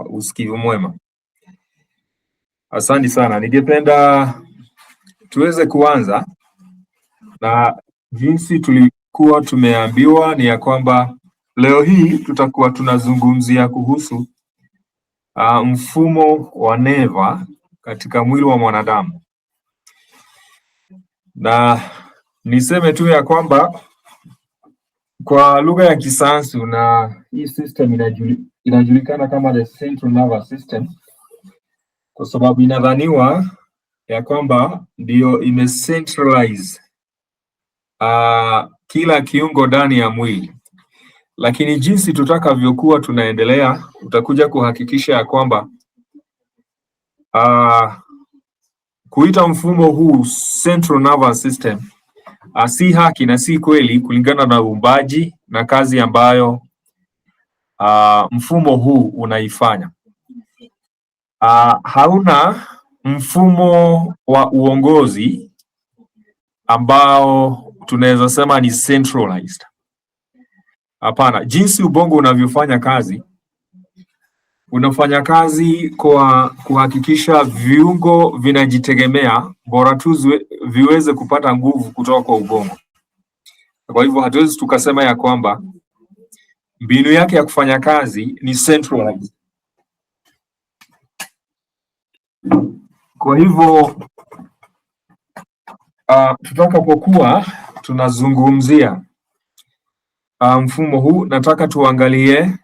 Usikivu mwema. Asante sana. Ningependa tuweze kuanza na jinsi tulikuwa tumeambiwa ni ya kwamba leo hii tutakuwa tunazungumzia kuhusu mfumo wa neva katika mwili wa mwanadamu. Na niseme tu ya kwamba kwa lugha ya kisayansi na hii system inajulikana kama the central nervous system, kwa sababu inadhaniwa ya kwamba ndio imecentralize kila kiungo ndani ya mwili. Lakini jinsi tutakavyokuwa tunaendelea, utakuja kuhakikisha ya kwamba kuita mfumo huu central nervous system si haki na si kweli, kulingana na uumbaji na kazi ambayo mfumo huu unaifanya. Hauna mfumo wa uongozi ambao tunaweza sema ni centralized. Hapana, jinsi ubongo unavyofanya kazi, unafanya kazi kwa kuhakikisha viungo vinajitegemea, bora tu viweze kupata nguvu kutoka kwa ubongo. Kwa hivyo hatuwezi tukasema ya kwamba mbinu yake ya kufanya kazi ni centralized. Kwa hivyo tutakapokuwa tunazungumzia mfumo huu, nataka tuangalie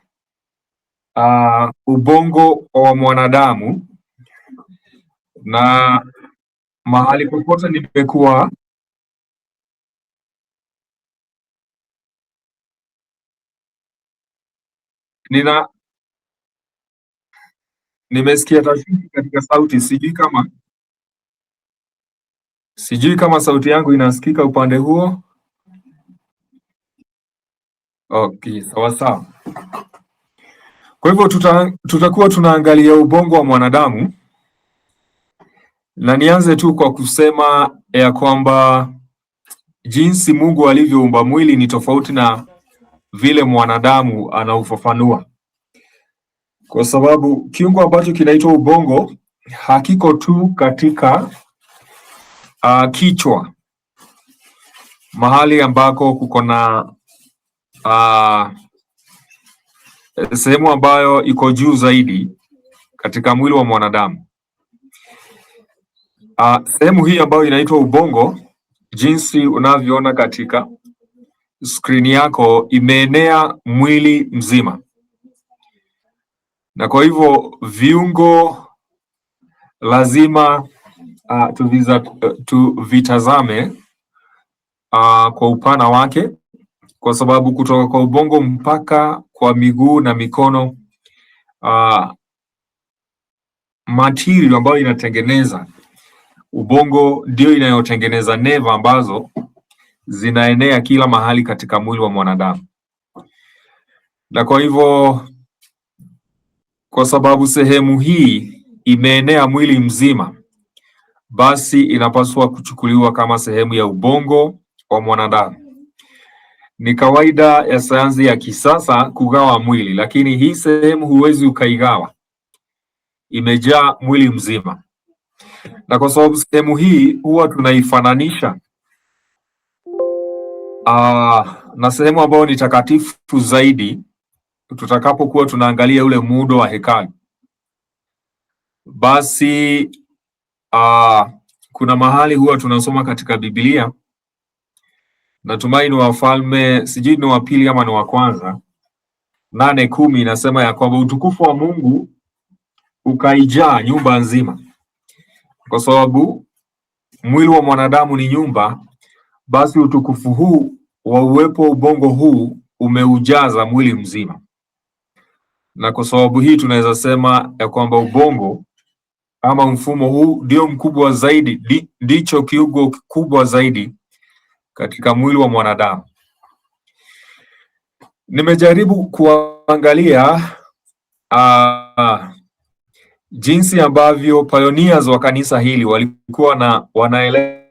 ubongo wa mwanadamu, na mahali popote nimekuwa nimesikia tashwishi katika sauti. Sijui kama sauti yangu inasikika upande huo. Okay, sawa sawa. Kwa hivyo tutakuwa tunaangalia ubongo wa mwanadamu, na nianze tu kwa kusema ya kwamba jinsi Mungu alivyoumba mwili ni tofauti na vile mwanadamu anaufafanua, kwa sababu kiungo ambacho kinaitwa ubongo hakiko tu katika kichwa, mahali ambako kuko na sehemu ambayo iko juu zaidi katika mwili wa mwanadamu. Sehemu hii ambayo inaitwa ubongo, jinsi unavyoona katika skrini yako, imeenea mwili mzima, na kwa hivyo viungo lazima tuvitazame kwa upana wake, kwa sababu kutoka kwa ubongo mpaka kwa miguu na mikono, material ambayo inatengeneza ubongo ndio inayotengeneza neva ambazo zinaenea kila mahali katika mwili wa mwanadamu. Na kwa hivyo, kwa sababu sehemu hii imeenea mwili mzima, basi inapaswa kuchukuliwa kama sehemu ya ubongo wa mwanadamu. Ni kawaida ya sayansi ya kisasa kugawa mwili, lakini hii sehemu huwezi ukaigawa, imejaa mwili mzima. Na kwa sababu sehemu hii huwa tunaifananisha na sehemu ambayo ni takatifu zaidi tutakapokuwa tunaangalia ule muundo wa hekalu, basi kuna mahali huwa tunasoma katika Biblia, natumai ni Wafalme, sijui ni wa pili ama ni wa kwanza, 8:10, inasema ya kwamba utukufu wa Mungu ukaijaa nyumba nzima. Kwa sababu mwili wa mwanadamu ni nyumba, basi utukufu huu wa uwepo wa ubongo huu umeujaza mwili mzima. Na kwa sababu hii tunaweza sema ya kwamba ubongo ama mfumo huu ndio mkubwa zaidi, ndicho kiungo kikubwa zaidi katika mwili wa mwanadamu. Nimejaribu kuangalia jinsi ambavyo pioneers wa kanisa hili walikuwa wanaelewa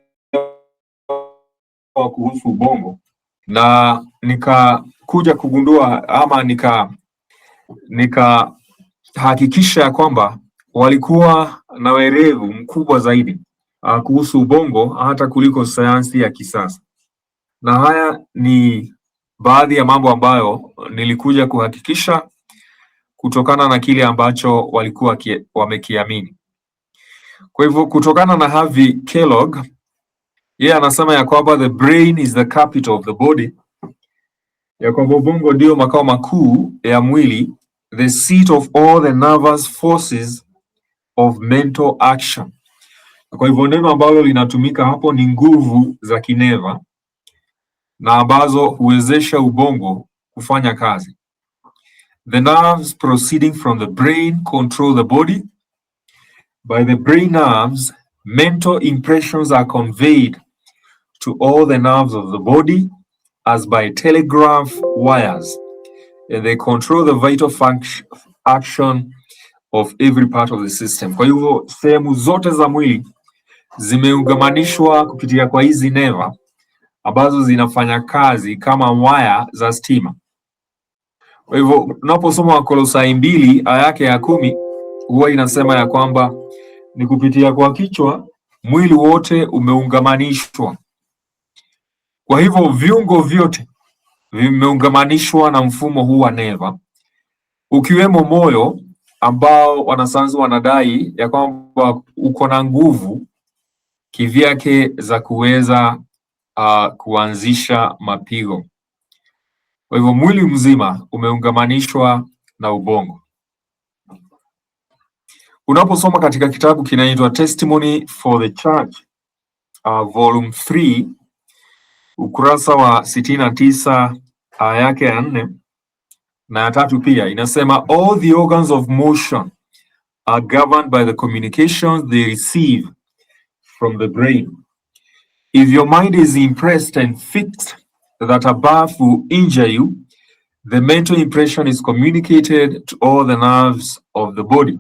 kuhusu ubongo, na nikakuja kugundua ama hakikisha ya kwamba walikuwa na werevu mkubwa zaidi kuhusu ubongo hata kuliko sayansi ya kisasa. Na haya ni baadhi ya mambo ambayo nilikuja kuhakikisha kutokana na kile ambacho walikuwa wamekiamini. Kwa hivyo kutokana na Harvey Kellogg, yeye anasema ya kwamba the brain is the capital of the body, ya kwamba ubongo ndio makao makuu ya mwili, the seat of all the nervous forces of mental action. Kwa hivyo neno ambalo linatumika hapo ni nguvu za kineva na ambazo huwezesha ubongo kufanya kazi. The nerves proceeding from the brain control the body. By the brain nerves, mental impressions are conveyed to all the nerves of the body as by telegraph wires, and they control the vital action of every part of the system. Kwa hivyo sehemu zote za mwili zimeungamanishwa kupitia kwa hizi neva ambazo zinafanya kazi kama waya za stima. Kwa hivyo unaposoma Wakolosai 2 aya yake ya 10 huwa inasema ya kwamba ni kupitia kwa kichwa mwili wote umeungamanishwa. Kwa hivyo viungo vyote vimeungamanishwa na mfumo huu wa neva, ukiwemo moyo ambao wanasayansi wanadai ya kwamba uko na nguvu kivyake za kuweza kuanzisha mapigo. Kwa hivyo mwili mzima umeungamanishwa na ubongo. Unaposoma katika kitabu kinaitwa Testimony for the Church volume 3 ukurasa wa 69 aya yake ya 4 na ya 3 pia inasema all the organs of motion are governed by the communications they receive from the brain. If your mind is impressed and fixed that a bath will injure you, the mental impression is communicated to all the nerves of the body.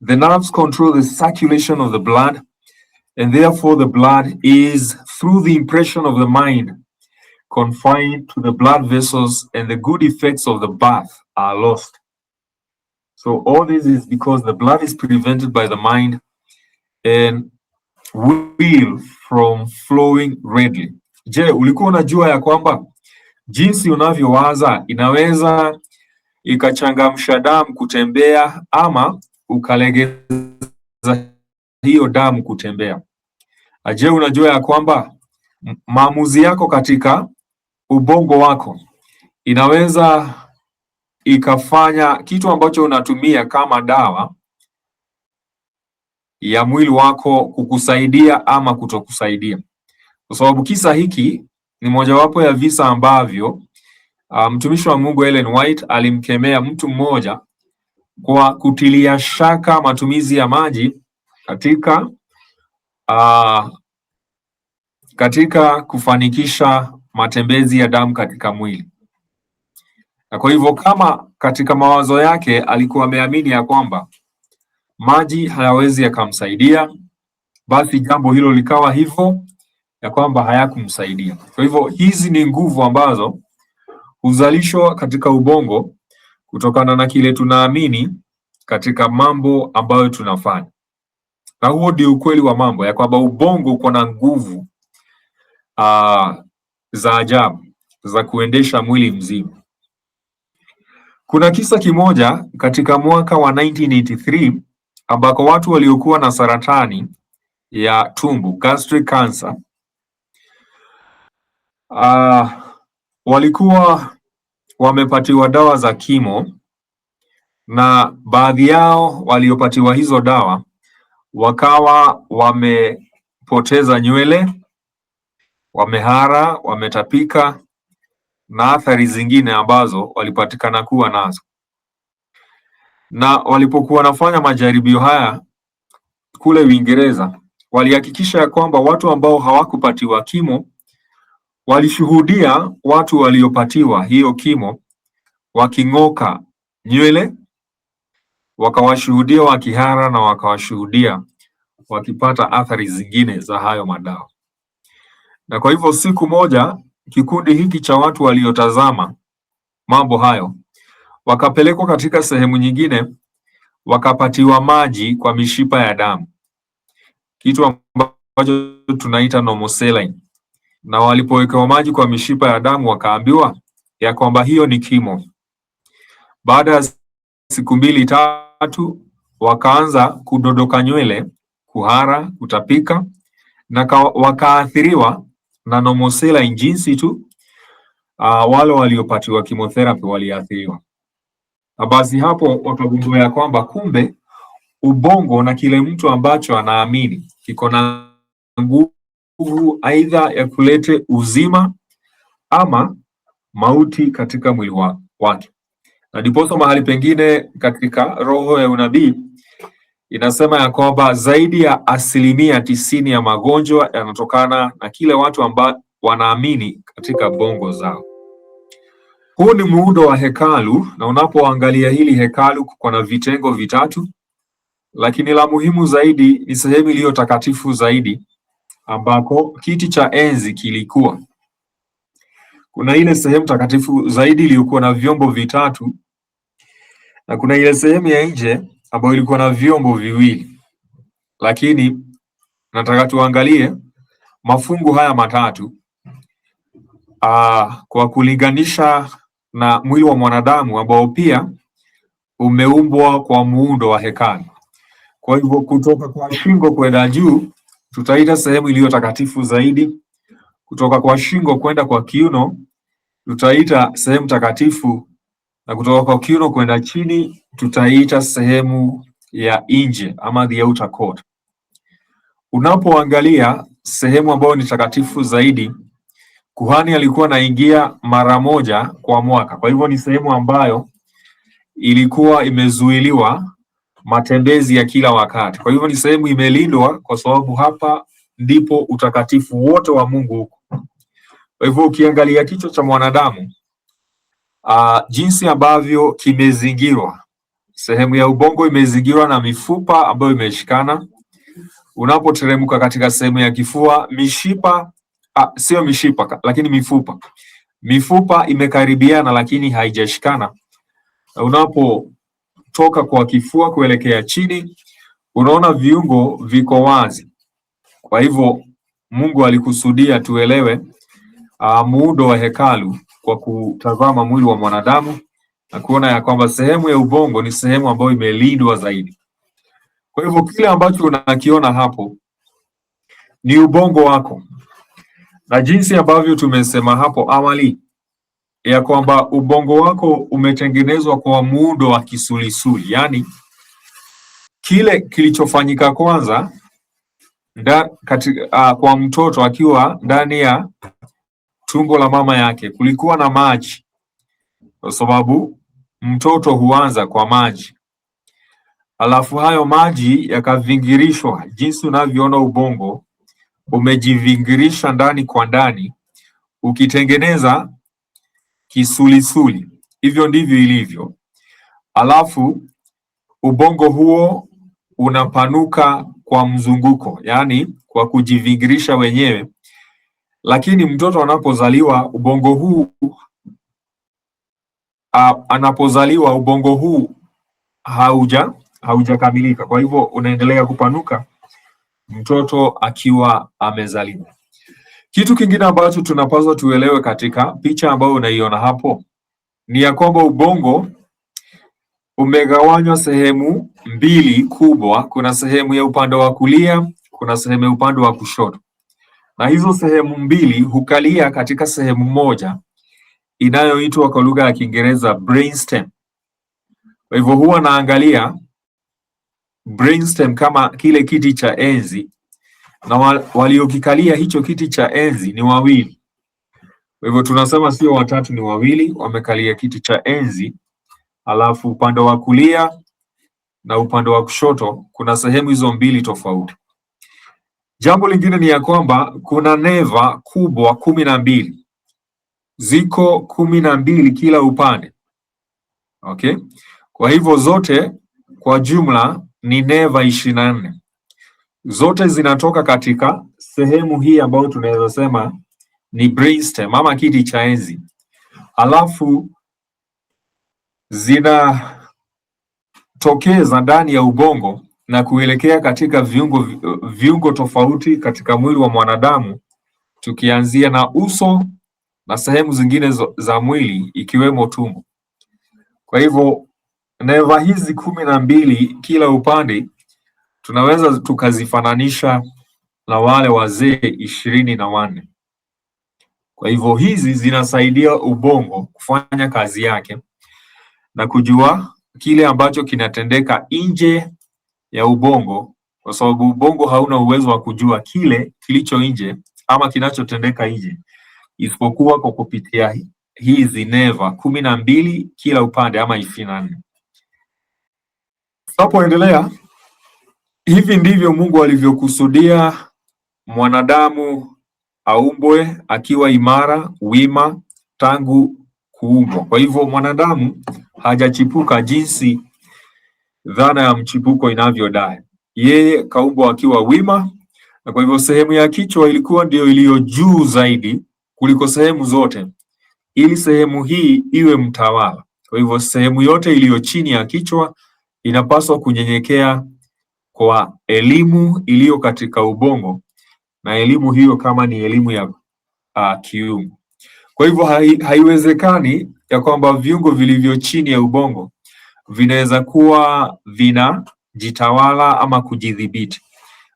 The nerves control the circulation of the blood, and therefore the blood is, through the impression of the mind, confined to the blood vessels, and the good effects of the bath are lost. So all this is because the blood is prevented by the mind and will from flowing readily. Je, ulikuwa unajua ya kwamba jinsi unavyowaza inaweza ikachangamsha damu kutembea ama ukalegeza hiyo damu kutembea? Je, unajua ya kwamba maamuzi yako katika ubongo wako inaweza ikafanya kitu ambacho unatumia kama dawa ya mwili wako kukusaidia ama kutokusaidia? Kwa sababu kisa hiki ni mojawapo ya visa ambavyo mtumishi wa Mungu Ellen White alimkemea mtu mmoja kwa kutilia shaka matumizi ya maji katika kufanikisha matembezi ya damu katika mwili. Na kwa hivyo kama katika mawazo yake alikuwa ameamini ya kwamba maji hayawezi yakamsaidia, basi jambo hilo likawa hivyo ya kwamba hayakumsaidia. Kwa hivyo hizi ni nguvu ambazo huzalishwa katika ubongo kutokana na kile tunaamini katika mambo ambayo tunafanya. Na huo ndio ukweli wa mambo, ya kwamba ubongo uko na nguvu za ajabu za kuendesha mwili mzima. Kuna kisa kimoja katika mwaka wa 1983 ambako watu waliokuwa na saratani ya tumbo, gastric cancer, walikuwa wamepatiwa dawa za kimo, na baadhi yao waliopatiwa hizo dawa wakawa wamepoteza nywele, wamehara, wametapika na athari zingine ambazo walipatikana kuwa nazo. Na walipokuwa wanafanya majaribio haya kule Uingereza, walihakikisha ya kwamba watu ambao hawakupatiwa kimo walishuhudia watu waliopatiwa hiyo kimo waking'oka nywele, wakawashuhudia wakihara, na wakawashuhudia wakipata athari zingine za hayo madawa. Na kwa hivyo siku moja kikundi hiki cha watu waliotazama mambo hayo wakapelekwa katika sehemu nyingine, wakapatiwa maji kwa mishipa ya damu, kitu ambacho tunaita normal saline. Na walipowekewa maji kwa mishipa ya damu, wakaambiwa ya kwamba hiyo ni kimo. Baada ya siku 2-3 wakaanza kudodoka nywele, kuhara, kutapika na wakaathiriwa na normal saline jinsi tu wale waliopatiwa chemotherapy waliathiriwa. Na basi hapo wakagundua ya kwamba kumbe ubongo na kile mtu ambacho anaamini kiko na nguvu aidha ya kulete uzima ama mauti katika mwili wake. Na ndiposa mahali pengine katika roho ya unabii inasema ya kwamba zaidi ya 90% ya magonjwa yanatokana na kile watu ambao wanaamini katika bongo zao. Huu ni muundo wa hekalu, na unapoangalia hili hekalu kuko na vitengo vitatu, lakini la muhimu zaidi ni sehemu iliyo takatifu zaidi ambako kiti cha enzi kilikuwa. Kuna ile sehemu takatifu zaidi iliyokuwa na vyombo vitatu, na kuna ile sehemu ya nje ambayo ilikuwa na vyombo viwili. Lakini nataka tuangalie mafungu haya matatu kwa kulinganisha na mwili wa mwanadamu ambao pia umeumbwa kwa muundo wa hekalu. Kwa hivyo kutoka kwa shingo kwenda juu tutaita sehemu iliyo takatifu zaidi. Kutoka kwa shingo kwenda kwa kiuno tutaita sehemu takatifu, na kutoka kwa kiuno kwenda chini tutaita sehemu ya nje ama the outer court. Unapoangalia sehemu ambayo ni takatifu zaidi, kuhani alikuwa anaingia mara moja kwa mwaka. Kwa hivyo ni sehemu ambayo ilikuwa imezuiliwa matembezi ya kila wakati. Kwa hivyo ni sehemu imelindwa, kwa sababu hapa ndipo utakatifu wote wa Mungu huko. Kwa hivyo ukiangalia kichwa cha mwanadamu jinsi ambavyo kimezingirwa, sehemu ya ubongo imezingirwa na mifupa ambayo imeshikana. Unapoteremka katika sehemu ya kifua, mishipa sio mishipa lakini mifupa imekaribiana lakini haijashikana. Unapotoka kwa kifua kuelekea chini, unaona viungo viko wazi. Kwa hivyo Mungu alikusudia tuelewe muundo wa hekalu kwa kutazama mwili wa mwanadamu na kuona ya kwamba sehemu ya ubongo ni sehemu ambayo imelindwa zaidi. Kwa hivyo kile ambacho unakiona hapo ni ubongo wako, na jinsi ambavyo tumesema hapo awali ya kwamba ubongo wako umetengenezwa kwa muundo wa kisulisuli, yaani kile kilichofanyika kwanza kwa mtoto akiwa ndani ya tumbo la mama yake kulikuwa na maji, kwa sababu mtoto huanza kwa maji. Alafu hayo maji yakavingirishwa, jinsi unavyoona ubongo umejivingirisha ndani kwa ndani ukitengeneza kisulisuli. Hivyo ndivyo ilivyo. Alafu ubongo huo unapanuka kwa mzunguko, yaani kwa kujivingirisha wenyewe. Lakini mtoto anapozaliwa ubongo huu haujakamilika. Kwa hivyo unaendelea kupanuka mtoto akiwa amezaliwa. Kitu kingine ambacho tunapaswa tuelewe katika picha ambayo unaiona hapo ni ya kwamba ubongo umegawanywa sehemu mbili kubwa. Kuna sehemu ya upande wa kulia, kuna sehemu ya upande wa kushoto, na hizo sehemu mbili hukalia katika sehemu moja inayoitwa kwa lugha ya Kiingereza brainstem. Kwa hivyo huwa naangalia brainstem kama kile kiti cha enzi, na waliokikalia hicho kiti cha enzi ni wawili. Kwa hivyo tunasema sio watatu, ni wawili wamekalia kiti cha enzi. Alafu upande wa kulia na upande wa kushoto kuna sehemu hizo mbili tofauti. Jambo lingine ni ya kwamba kuna neva kubwa 12, ziko 12 kila upande. Okay? Kwa hivyo zote kwa jumla ni neva 24. Zote zinatoka katika sehemu hii ambayo tunaweza sema ni brainstem ama kiti cha enzi. Alafu zinatokeza ndani ya ubongo na kuelekea katika viungo tofauti katika mwili wa mwanadamu, tukianzia na uso na sehemu zingine za mwili ikiwemo tumbo. Kwa hivyo neva hizi 12 kila upande tunaweza tukazifananisha na wale wazee 24. Kwa hivyo hizi zinasaidia ubongo kufanya kazi yake na kujua kile ambacho kinatendeka nje ya ubongo, kwa sababu ubongo hauna uwezo wa kujua kile kilicho nje ama kinachotendeka nje, isipokuwa kwa kupitia hizi neva 12 kila upande ama 24. Tunapoendelea, hivi ndivyo Mungu alivyokusudia mwanadamu aumbwe akiwa imara, wima tangu kuumbwa. Kwa hivyo mwanadamu hajachipuka jinsi dhana ya mchipuko inavyodai. Yeye kaumbwa akiwa wima, na kwa hivyo sehemu ya kichwa ilikuwa ndio iliyo juu zaidi kuliko sehemu zote, ili sehemu hii iwe mtawala. Kwa hivyo sehemu yote iliyo chini ya kichwa inapaswa kunyenyekea kwa elimu iliyo katika ubongo, na elimu hiyo kama ni elimu ya kiungu. Kwa hivyo haiwezekani ya kwamba viungo vilivyo chini ya ubongo vinaweza kuwa vinajitawala ama kujidhibiti.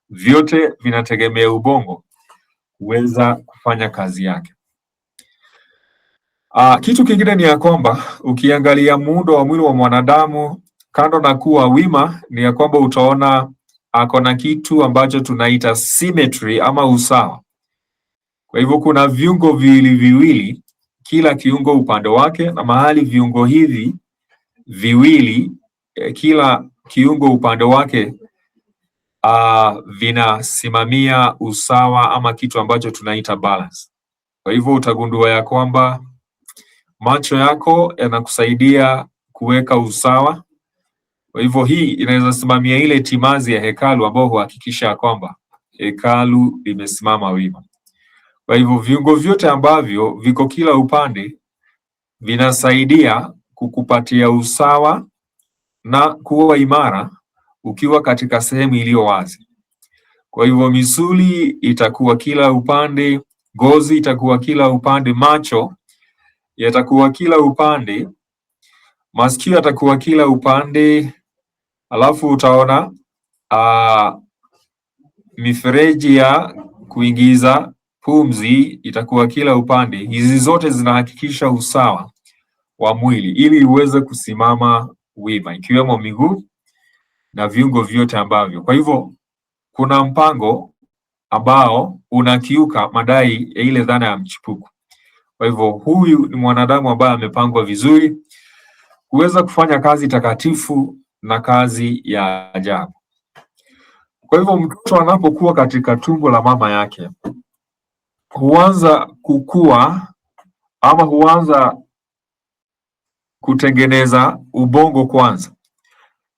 Vyote vinategemea ubongo kuweza kufanya kazi yake. Kitu kingine ni ya kwamba ukiangalia muundo wa mwili wa mwanadamu, kando na kuwa wima, ni ya kwamba utaona ako na kitu ambacho tunaita symmetry ama usawa. Kwa hivyo kuna viungo viwili, kila kiungo upande wake, na mahali viungo hivi viwili kila kiungo upande wake vinasimamia usawa ama kitu ambacho tunaita balance. Kwa hivyo utagundua ya kwamba macho yako yanakusaidia kuweka usawa. Kwa hivyo hii inaweza simamia ile timazi ya hekalu ambao huhakikisha ya kwamba hekalu limesimama wima. Kwa hivyo viungo vyote ambavyo viko kila upande vinasaidia kukupatia usawa na kuwa imara ukiwa katika sehemu iliyo wazi. Kwa hivyo misuli itakuwa kila upande, ngozi itakuwa kila upande, macho yatakuwa kila upande, masikio yatakuwa kila upande, alafu utaona mifereji ya kuingiza pumzi itakuwa kila upande. Hizi zote zinahakikisha usawa wa mwili ili uweze kusimama wima, ikiwemo miguu na viungo vyote ambavyo. Kwa hivyo kuna mpango ambao unakiuka madai ya ile dhana ya mchipuko. Kwa hivyo huyu ni mwanadamu ambaye amepangwa vizuri kuweza kufanya kazi takatifu na kazi ya ajabu. Kwa hivyo mtoto anapokuwa katika tumbo la mama yake huanza kukua ama huanza kutengeneza ubongo kwanza.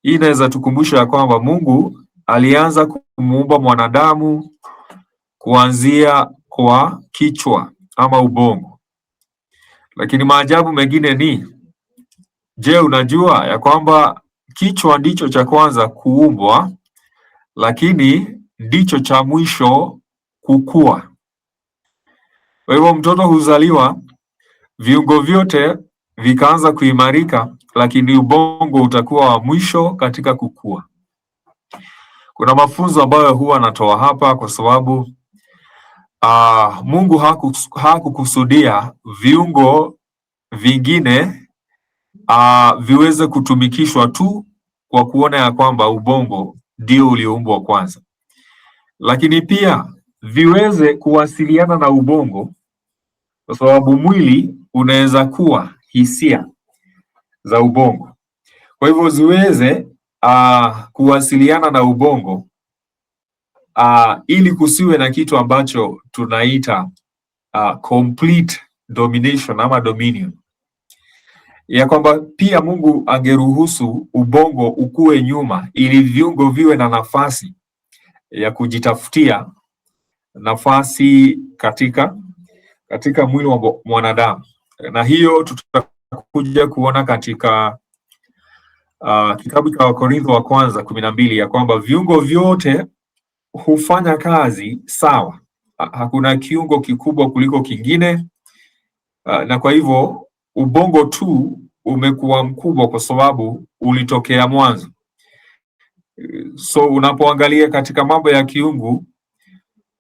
Hii inaweza tukumbusha ya kwamba Mungu alianza kumuumba mwanadamu kuanzia kwa kichwa ama ubongo. Lakini maajabu mengine ni, je, unajua ya kwamba kichwa ndicho cha kwanza kuumbwa, lakini ndicho cha mwisho kukua. Kwa hivyo mtoto huzaliwa, viungo vyote vikaanza kuimarika, lakini ubongo utakuwa wa mwisho katika kukua. Kuna mafunzo ambayo huwa anatoa hapa kwa sababu Mungu hakukusudia viungo vingine viweze kutumikishwa tu kwa kuona ya kwamba ubongo ndio ulioumbwa kwanza, lakini pia viweze kuwasiliana na ubongo, kwa sababu mwili unaweza kuwa hisia za ubongo. Kwa hivyo ziweze kuwasiliana na ubongo ili kusiwe na kitu ambacho tunaita complete domination ama dominion, ya kwamba pia Mungu angeruhusu ubongo ukue nyuma ili viungo viwe na nafasi ya kujitafutia nafasi katika mwili wa mwanadamu, na hiyo tutakuja kuona katika kitabu cha Wakorintho wa kwanza 12 ya kwamba viungo vyote hufanya kazi sawa. Hakuna kiungo kikubwa kuliko kingine, na kwa hivyo ubongo tu umekuwa mkubwa kwa sababu ulitokea mwanzo. So unapoangalia katika mambo ya kiungu,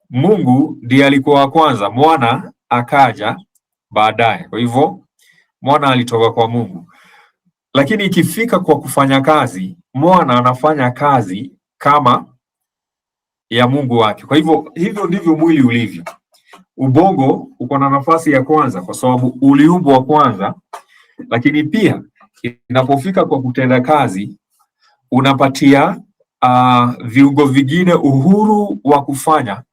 Mungu ndiye alikuwa wa kwanza, mwana akaja baadaye. Kwa hivyo mwana alitoka kwa Mungu, lakini ikifika kwa kufanya kazi, mwana anafanya kazi kama ya Mungu wake. Kwa hivyo hivyo ndivyo mwili ulivyo. Ubongo uko na nafasi ya kwanza kwa sababu uliumbwa kwanza, lakini pia inapofika kwa kutenda kazi unapatia viungo vingine uhuru wa kufanya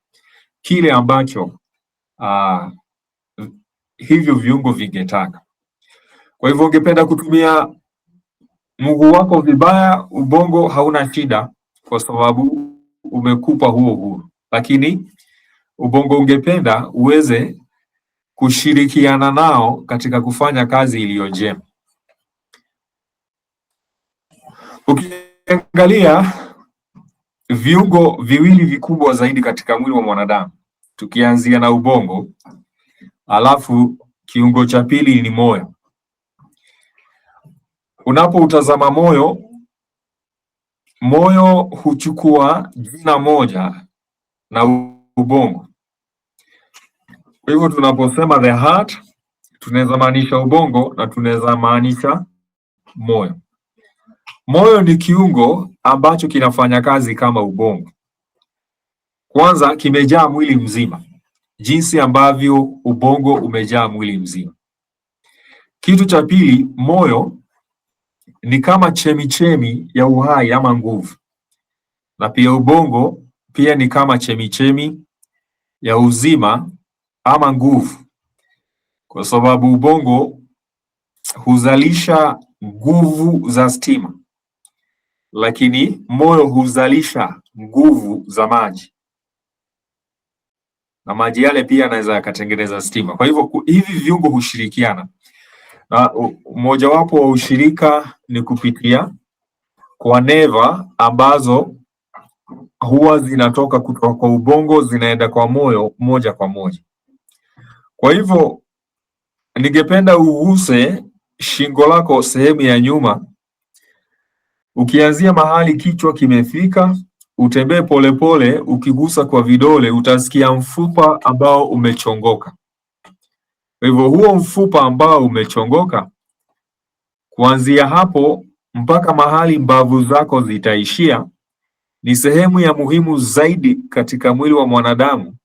kile ambacho hivyo viungo vingetaka. Kwa hivyo ungependa kutumia mguu wako vibaya, ubongo hauna shida kwa sababu umekupa huo uhuru, lakini ubongo ungependa uweze kushirikiana nao katika kufanya kazi iliyo njema. Ukiangalia viungo viwili vikubwa zaidi katika mwili wa mwanadamu, tukianzia na ubongo, alafu kiungo cha pili ni moyo. Unapoutazama moyo, moyo huchukua jina moja na ubongo. Kwa hivyo tunaposema the heart, tunaweza maanisha ubongo na tunaweza maanisha moyo. Moyo ni kiungo ambacho kinafanya kazi kama ubongo. Kwanza, kimejaa mwili mzima, jinsi ambavyo ubongo umejaa mwili mzima. Kitu cha pili, moyo ni kama chemichemi ya uhai ama nguvu, na pia ubongo pia ni kama chemichemi ya uzima ama nguvu, kwa sababu ubongo huzalisha nguvu za stima, lakini moyo huzalisha nguvu za maji, na maji yale pia yanaweza yakatengeneza stima. Kwa hivyo hivi viungo hushirikiana, na mojawapo wa ushirika ni kupitia kwa neva ambazo huwa zinatoka kutoka kwa ubongo zinaenda kwa moyo moja kwa moja. Kwa hivyo ningependa uguse shingo lako sehemu ya nyuma, ukianzia mahali kichwa kimefika, utembee polepole, ukigusa kwa vidole utasikia mfupa ambao umechongoka. Kwa hivyo huo mfupa ambao umechongoka, kuanzia hapo mpaka mahali mbavu zako zitaishia, ni sehemu ya muhimu zaidi katika mwili wa mwanadamu,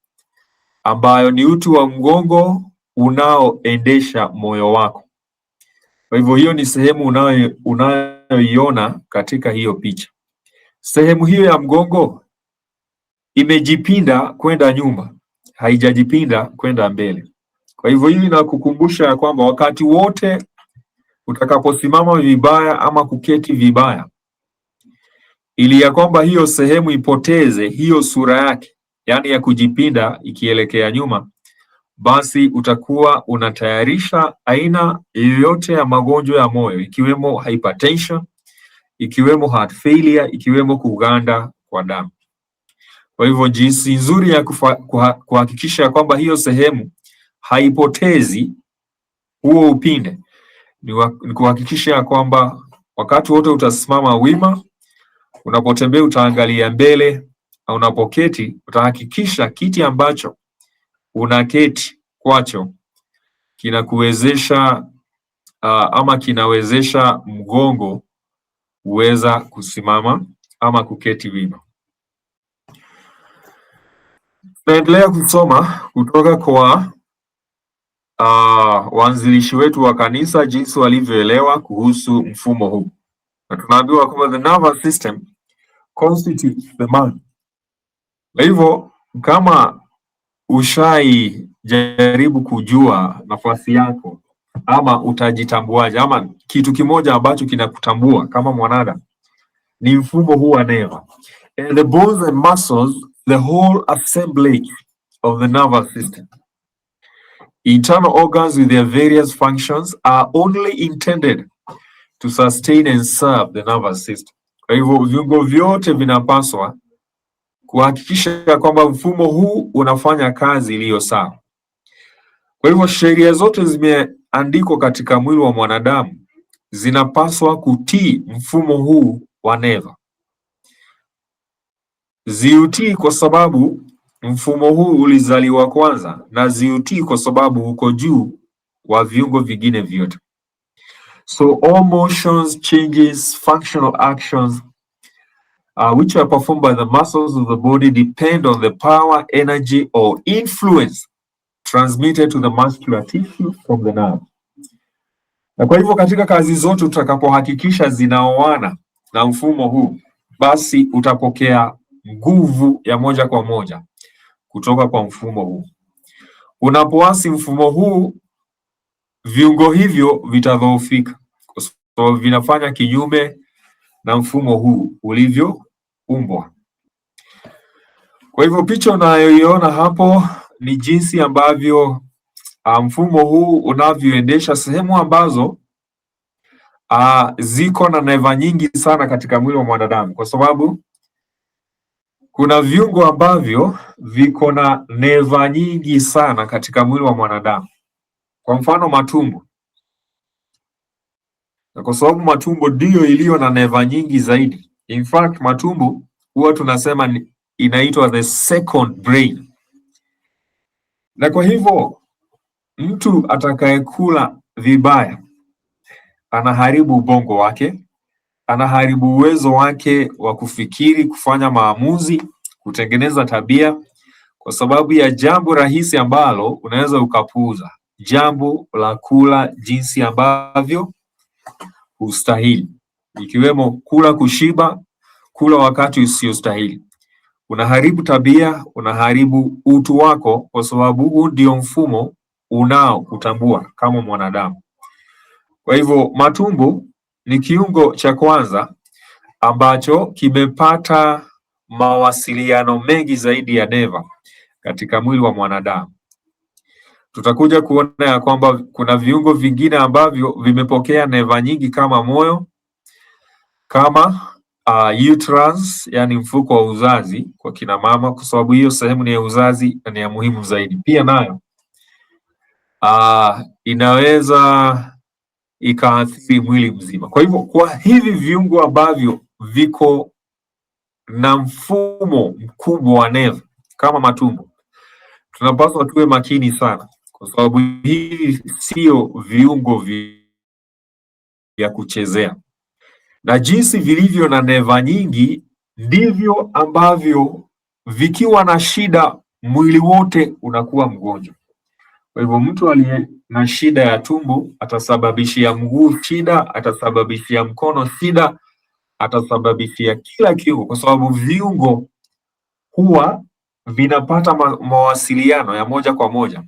ambayo ni uti wa mgongo unaoendesha moyo wako. Kwa hivyo hiyo ni sehemu unayoiona katika hiyo picha. Sehemu hiyo ya mgongo imejipinda kwenda nyuma, haijajipinda kwenda mbele. Kwa hivyo hili nakukumbusha ya kwamba wakati wote utakaposimama vibaya ama kuketi vibaya, ili ya kwamba hiyo sehemu ipoteze hiyo sura yake, yaani ya kujipinda ikielekea nyuma, basi utakuwa unatayarisha aina yoyote ya magonjwa ya moyo, ikiwemo hypertension, ikiwemo heart failure, ikiwemo kuganda kwa damu. Kwa hivyo jinsi nzuri ya kuhakikisha kwamba hiyo sehemu haipotezi huo upinde ni kuhakikisha kwamba wakati wote utasimama wima, unapotembea utaangalia mbele, na unapoketi utahakikisha kiti ambacho unaketi kwacho kinakuwezesha ama kinawezesha mgongo kuweza kusimama ama kuketi wima. Tunaendelea kusoma kutoka kwa waanzilishi wetu wa kanisa jinsi walivyoelewa kuhusu mfumo huu, na tunaambiwa kwamba the nervous system constitutes the man. Kwa hivyo kama jaribu kujua nafasi yako ama utajitambuaje, ama kitu kimoja ambacho kinakutambua kama mwanadamu ni mfumo huu wa neva. And the bones and muscles, the whole assemblage of the nervous system. Internal organs with their various functions are only intended to sustain and serve the nervous system. Kwa hivyo viungo vyote vinapaswa kuhakikisha kwamba mfumo huu unafanya kazi iliyo sawa. Kwa hivyo sheria zote zimeandikwa katika mwili wa mwanadamu zinapaswa kutii mfumo huu wa neva. Ziutii kwa sababu mfumo huu ulizaliwa kwanza, na ziutii kwa sababu uko juu wa viungo vingine vyote. So all motions, changes, functional actions which are performed by the muscles of the body depend on the power, energy or influence transmitted to the muscular tissue from the nerve. Na kwa hivyo katika kazi zote utakapohakikisha zinaoana na mfumo huu, basi utapokea nguvu ya moja kwa moja kutoka kwa mfumo huu. Unapoasi mfumo huu, viungo hivyo vitadhoofika kwa sababu vinafanya kinyume na mfumo huu ulivyoumbwa. Kwa hivyo picha unayoiona hapo ni jinsi ambavyo mfumo huu unavyoendesha sehemu ambazo ziko na neva nyingi sana katika mwili wa mwanadamu, kwa sababu kuna viungo ambavyo viko na neva nyingi sana katika mwili wa mwanadamu. Kwa mfano matumbo, na kwa sababu matumbo ndio iliyo na neva nyingi zaidi. In fact, matumbo huwa tunasema inaitwa the second brain. Na kwa hivyo mtu atakayekula vibaya anaharibu ubongo wake, anaharibu uwezo wake wa kufikiri, kufanya maamuzi, kutengeneza tabia, kwa sababu ya jambo rahisi ambalo unaweza ukapuuza, jambo la kula jinsi ambavyo hustahili, ikiwemo kula kushiba, kula wakati usiostahili. Unaharibu tabia, unaharibu utu wako, kwa sababu huu ndio mfumo unaokutambua kama mwanadamu. Kwa hivyo matumbo ni kiungo cha kwanza ambacho kimepata mawasiliano mengi zaidi ya neva katika mwili wa mwanadamu. Tutakuja kuona ya kwamba kuna viungo vingine ambavyo vimepokea neva nyingi kama moyo, kama uterus, yani mfuko wa uzazi kwa kina mama, kwa sababu hiyo sehemu ni ya uzazi na ni ya muhimu zaidi. Pia nayo inaweza ikaathiri mwili mzima. Kwa hivyo kwa hivi viungo ambavyo viko na mfumo mkubwa wa neva kama matumbo, tunapaswa tuwe makini sana, kwa sababu hivi sio viungo vya kuchezea. Na jinsi vilivyo na neva nyingi ndivyo ambavyo vikiwa na shida mwili wote unakuwa mgonjwa. Kwa hivyo mtu aliye na shida ya tumbo atasababishia mguu shida, atasababishia mkono shida, atasababishia kila kiungo, kwa sababu viungo huwa vinapata mawasiliano ya moja kwa moja.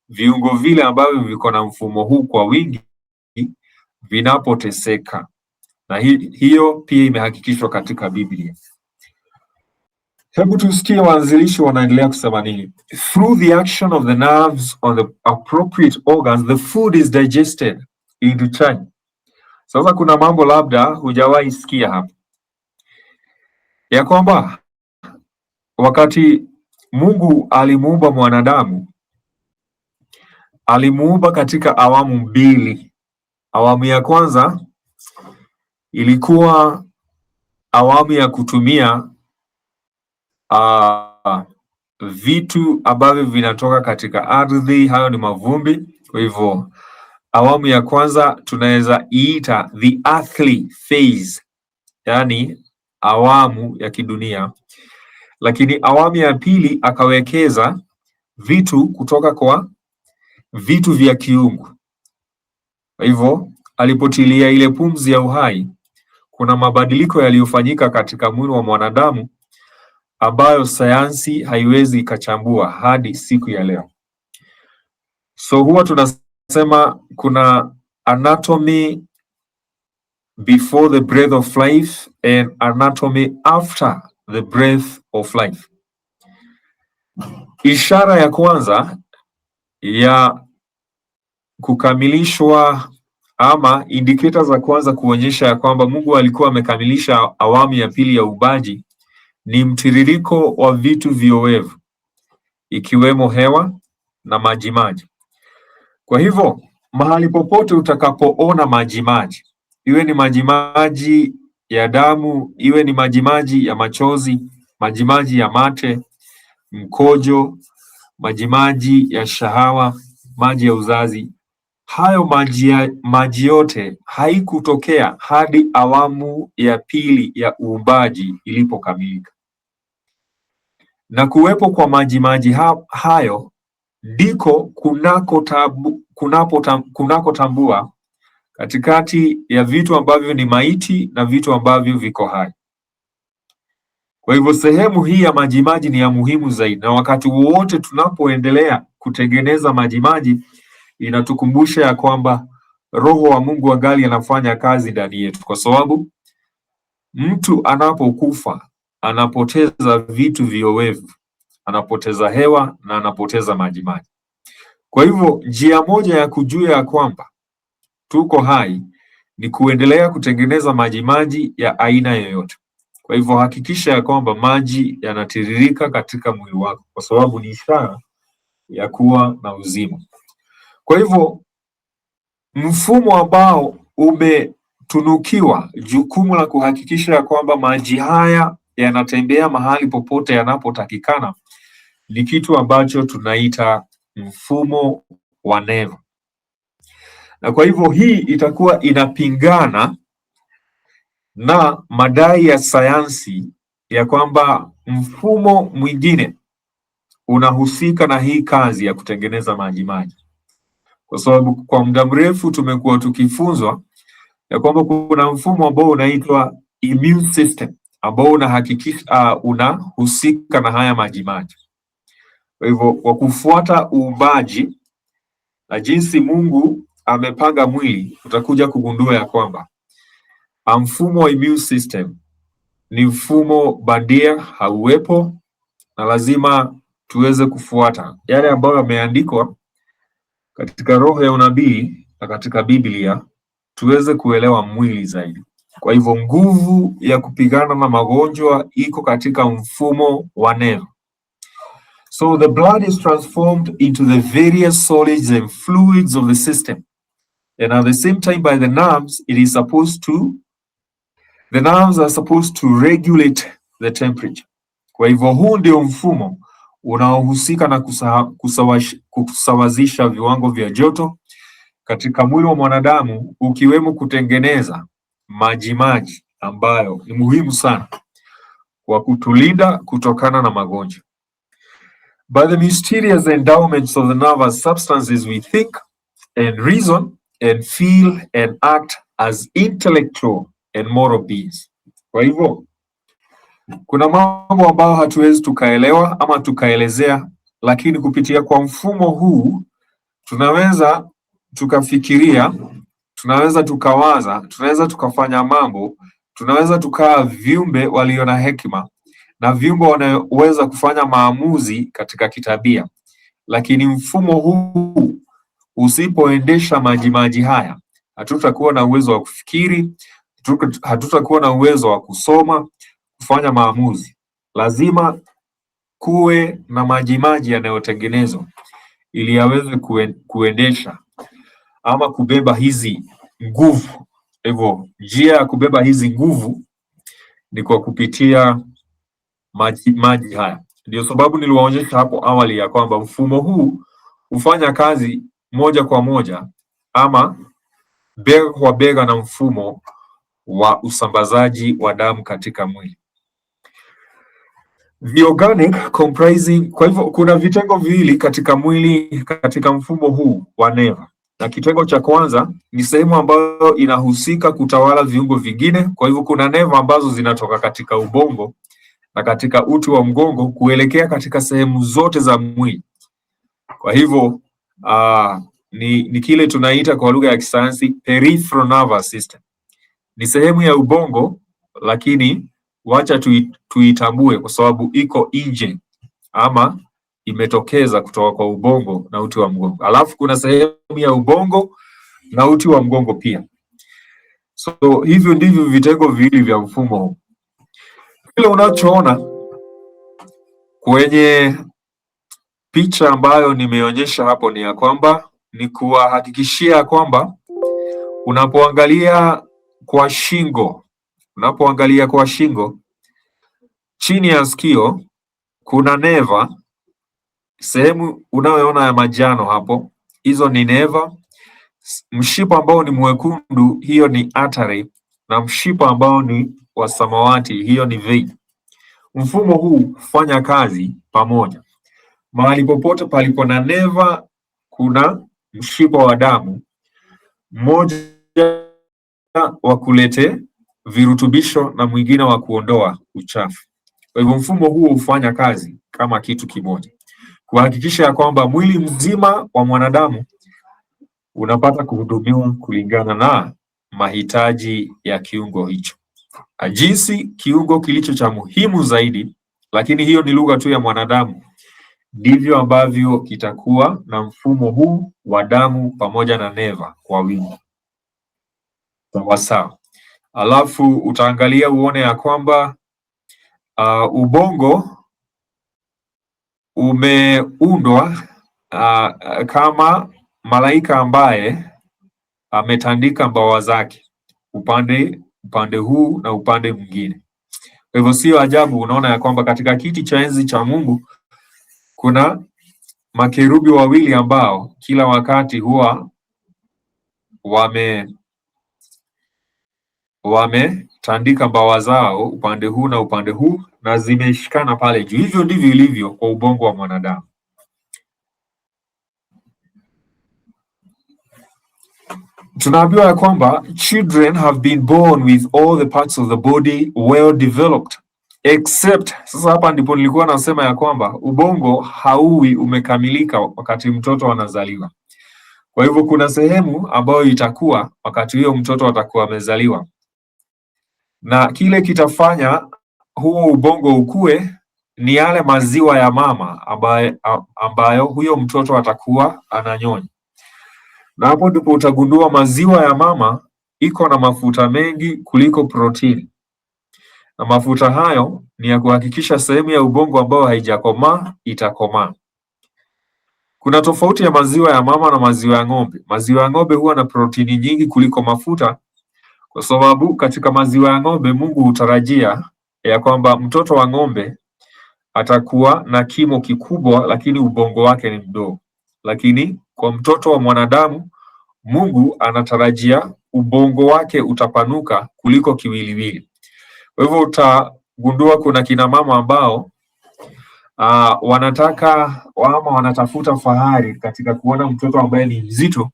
Viungo vile ambavyo viko na mfumo huu kwa wingi vinapoteseka, na hiyo pia imehakikishwa katika Biblia. Hebu tusikie waanzilishi wanaendelea kusema nini. Through the action of the nerves on the appropriate organs, the food is digested into chanya. Sasa kuna mambo labda hujawahi sikia hapa, ya kwamba wakati Mungu alimuumba mwanadamu, alimuumba katika awamu mbili. Awamu ya kwanza ilikuwa awamu ya kutumia vitu ambavyo vinatoka katika ardhi, hayo ni mavumbi. Kwa hivyo awamu ya kwanza tunaweza iita the earthly phase, yani awamu ya kidunia. Lakini awamu ya pili akawekeza vitu kutoka kwa vitu vya kiungu. Kwa hivyo alipotilia ile pumzi ya uhai, kuna mabadiliko yaliyofanyika katika mwili wa mwanadamu ambayo sayansi haiwezi ikachambua hadi siku ya leo. So huwa tunasema kuna anatomy before the breath of life and anatomy after the breath of life. Ishara ya kwanza ya kukamilishwa ama indicator za kwanza kuonyesha ya kwamba Mungu alikuwa amekamilisha awamu ya pili ya uumbaji ni mtiririko wa vitu viowevu ikiwemo hewa na majimaji. Kwa hivyo mahali popote utakapoona majimaji, iwe ni majimaji ya damu, iwe ni majimaji ya machozi, majimaji ya mate, mkojo, majimaji ya shahawa, maji ya uzazi, hayo maji yote haikutokea hadi awamu ya pili ya uumbaji ilipokamilika. Na kuwepo kwa majimaji hayo ndiko kunakotambua katikati ya vitu ambavyo ni maiti na vitu ambavyo viko hai. Kwa hivyo sehemu hii ya majimaji ni ya muhimu zaidi, na wakati wowote tunapoendelea kutengeneza majimaji inatukumbusha ya kwamba Roho wa Mungu angali anafanya kazi ndani yetu, kwa sababu mtu anapokufa anapoteza vitu viowevu, anapoteza hewa na anapoteza majimaji. Kwa hivyo njia moja ya kujua ya kwamba tuko hai ni kuendelea kutengeneza majimaji ya aina yoyote. Kwa hivyo hakikisha ya kwamba maji yanatiririka katika mwili wako, kwa sababu ni ishara ya kuwa na uzima. Kwa hivyo mfumo ambao umetunukiwa jukumu la kuhakikisha ya kwamba maji haya yanatembea mahali popote yanapotakikana ni kitu ambacho tunaita mfumo wa neva. Na kwa hivyo hii itakuwa inapingana na madai ya sayansi ya kwamba mfumo mwingine unahusika na hii kazi ya kutengeneza majimaji, kwa sababu kwa muda mrefu tumekuwa tukifunzwa ya kwamba kuna mfumo ambao unaitwa immune system ambao unahakikisha unahusika na haya majimaji. Kwa hivyo kwa kufuata uumbaji na jinsi Mungu amepanga mwili, utakuja kugundua ya kwamba mfumo wa immune system ni mfumo bandia, hauwepo, na lazima tuweze kufuata yale ambayo yameandikwa katika roho ya unabii na katika Biblia tuweze kuelewa mwili zaidi. Kwa hivyo nguvu ya kupigana na magonjwa iko katika mfumo wa neva. So the blood is transformed into the various solids and fluids of the system. And at the same time by the nerves, the nerves are supposed to regulate the temperature. Kwa hivyo huu ndio mfumo unaohusika na kusawazisha viwango vya joto katika mwili wa mwanadamu, ukiwemo kutengeneza majimaji ambayo ni muhimu sana kwa kutulinda kutokana na magonjwa. By the mysterious endowments of the nervous substances, we think and reason and feel and act as intellectual and moral beings. Kwa hivyo kuna mambo ambayo hatuwezi tukaelewa ama tukaelezea, lakini kupitia kwa mfumo huu tunaweza tukafikiria, tunaweza tukawaza, tunaweza tukafanya mambo, tunaweza tukaa viumbe walio na hekima na viumbe wanaweza kufanya maamuzi katika kitabia. Lakini mfumo huu usipoendesha majimaji haya, hatutakuwa na uwezo wa kufikiri, hatutakuwa na uwezo wa kusoma, kufanya maamuzi. Lazima kuwe na majimaji yanayotengenezwa ili yaweze kuendesha ama kubeba hizi nguvu. Hivyo njia ya kubeba hizi nguvu ni kwa kupitia maji haya. Ndio sababu niliwaonyesha hapo awali ya kwamba mfumo huu hufanya kazi moja kwa moja ama bega kwa bega na mfumo wa usambazaji wa damu katika mwili. The organic comprising, kwa hivyo kuna vitengo viwili katika mwili katika mfumo huu wa neva. Na kitengo cha kwanza ni sehemu ambayo inahusika kutawala viungo vingine. Kwa hivyo kuna neva ambazo zinatoka katika ubongo na katika uti wa mgongo kuelekea katika sehemu zote za mwili. Kwa hivyo ni kile tunaita kwa lugha ya kisayansi peripheral nervous system. Ni sehemu ya ubongo, lakini wacha tuitambue kwa sababu iko nje ama imetokeza kutoka kwa ubongo na uti wa mgongo. Alafu kuna sehemu ya ubongo na uti wa mgongo pia. So hivyo ndivyo vitengo viwili vya mfumo huu. Kile unachoona kwenye picha ambayo nimeonyesha hapo ni ya kwamba ni kuwahakikishia kwamba unapoangalia kwa shingo, chini ya sikio kuna neva. Sehemu unayoona ya majano hapo, hizo ni neva. Mshipa ambao ni mwekundu, hiyo ni artery, na mshipa ambao ni wa samawati, hiyo ni vein. Mfumo huu hufanya kazi pamoja. Mahali popote palipo na neva kuna mshipa wa damu, mmoja wa kulete virutubisho na mwingine wa kuondoa uchafu. Kwa hivyo mfumo huu hufanya kazi kama kitu kimoja, kuhakikisha ya kwamba mwili mzima wa mwanadamu unapata kuhudumiwa kulingana na mahitaji ya kiungo hicho. Jinsi kiungo kilicho cha muhimu zaidi, lakini hiyo ni lugha tu ya mwanadamu, ndivyo ambavyo kitakuwa na mfumo huu wa damu pamoja na neva kwa wingi. Sawa. Alafu utaangalia uone ya kwamba ubongo umeundwa kama malaika ambaye ametandika mbawa zake upande huu na upande mwingine. Kwa hivyo sio ajabu unaona ya kwamba katika kiti cha enzi cha Mungu kuna makerubi wawili ambao kila wakati huwa wametandika mbawa zao upande huu na upande huu na zimeshikana pale juu. Hivyo ndivyo ilivyo kwa ubongo wa mwanadamu. Tunaambiwa ya kwamba children have been born with all the parts of the body well developed except. Sasa hapa ndipo nilikuwa nasema ya kwamba ubongo hauwi umekamilika wakati mtoto anazaliwa. Kwa hivyo kuna sehemu ambayo itakuwa wakati huyo mtoto atakuwa amezaliwa, na kile kitafanya huo ubongo ukue ni yale maziwa ya mama ambayo huyo mtoto atakuwa ananyonya. Na hapo ndipo utagundua maziwa ya mama iko na mafuta mengi kuliko protini, na mafuta hayo ni ya kuhakikisha sehemu ya ubongo ambayo haijakomaa itakomaa. Kuna tofauti ya maziwa ya mama na maziwa ya ng'ombe. Maziwa ya ng'ombe huwa na protini nyingi kuliko mafuta, kwa sababu katika maziwa ya ng'ombe Mungu hutarajia ya kwamba mtoto wa ng'ombe atakuwa na kimo kikubwa lakini ubongo wake ni mdogo. Lakini kwa mtoto wa mwanadamu Mungu anatarajia ubongo wake utapanuka kuliko kiwiliwili. Kwa hivyo utagundua kuna kina mama ambao wanatafuta fahari katika kuona mtoto ambaye ni mzito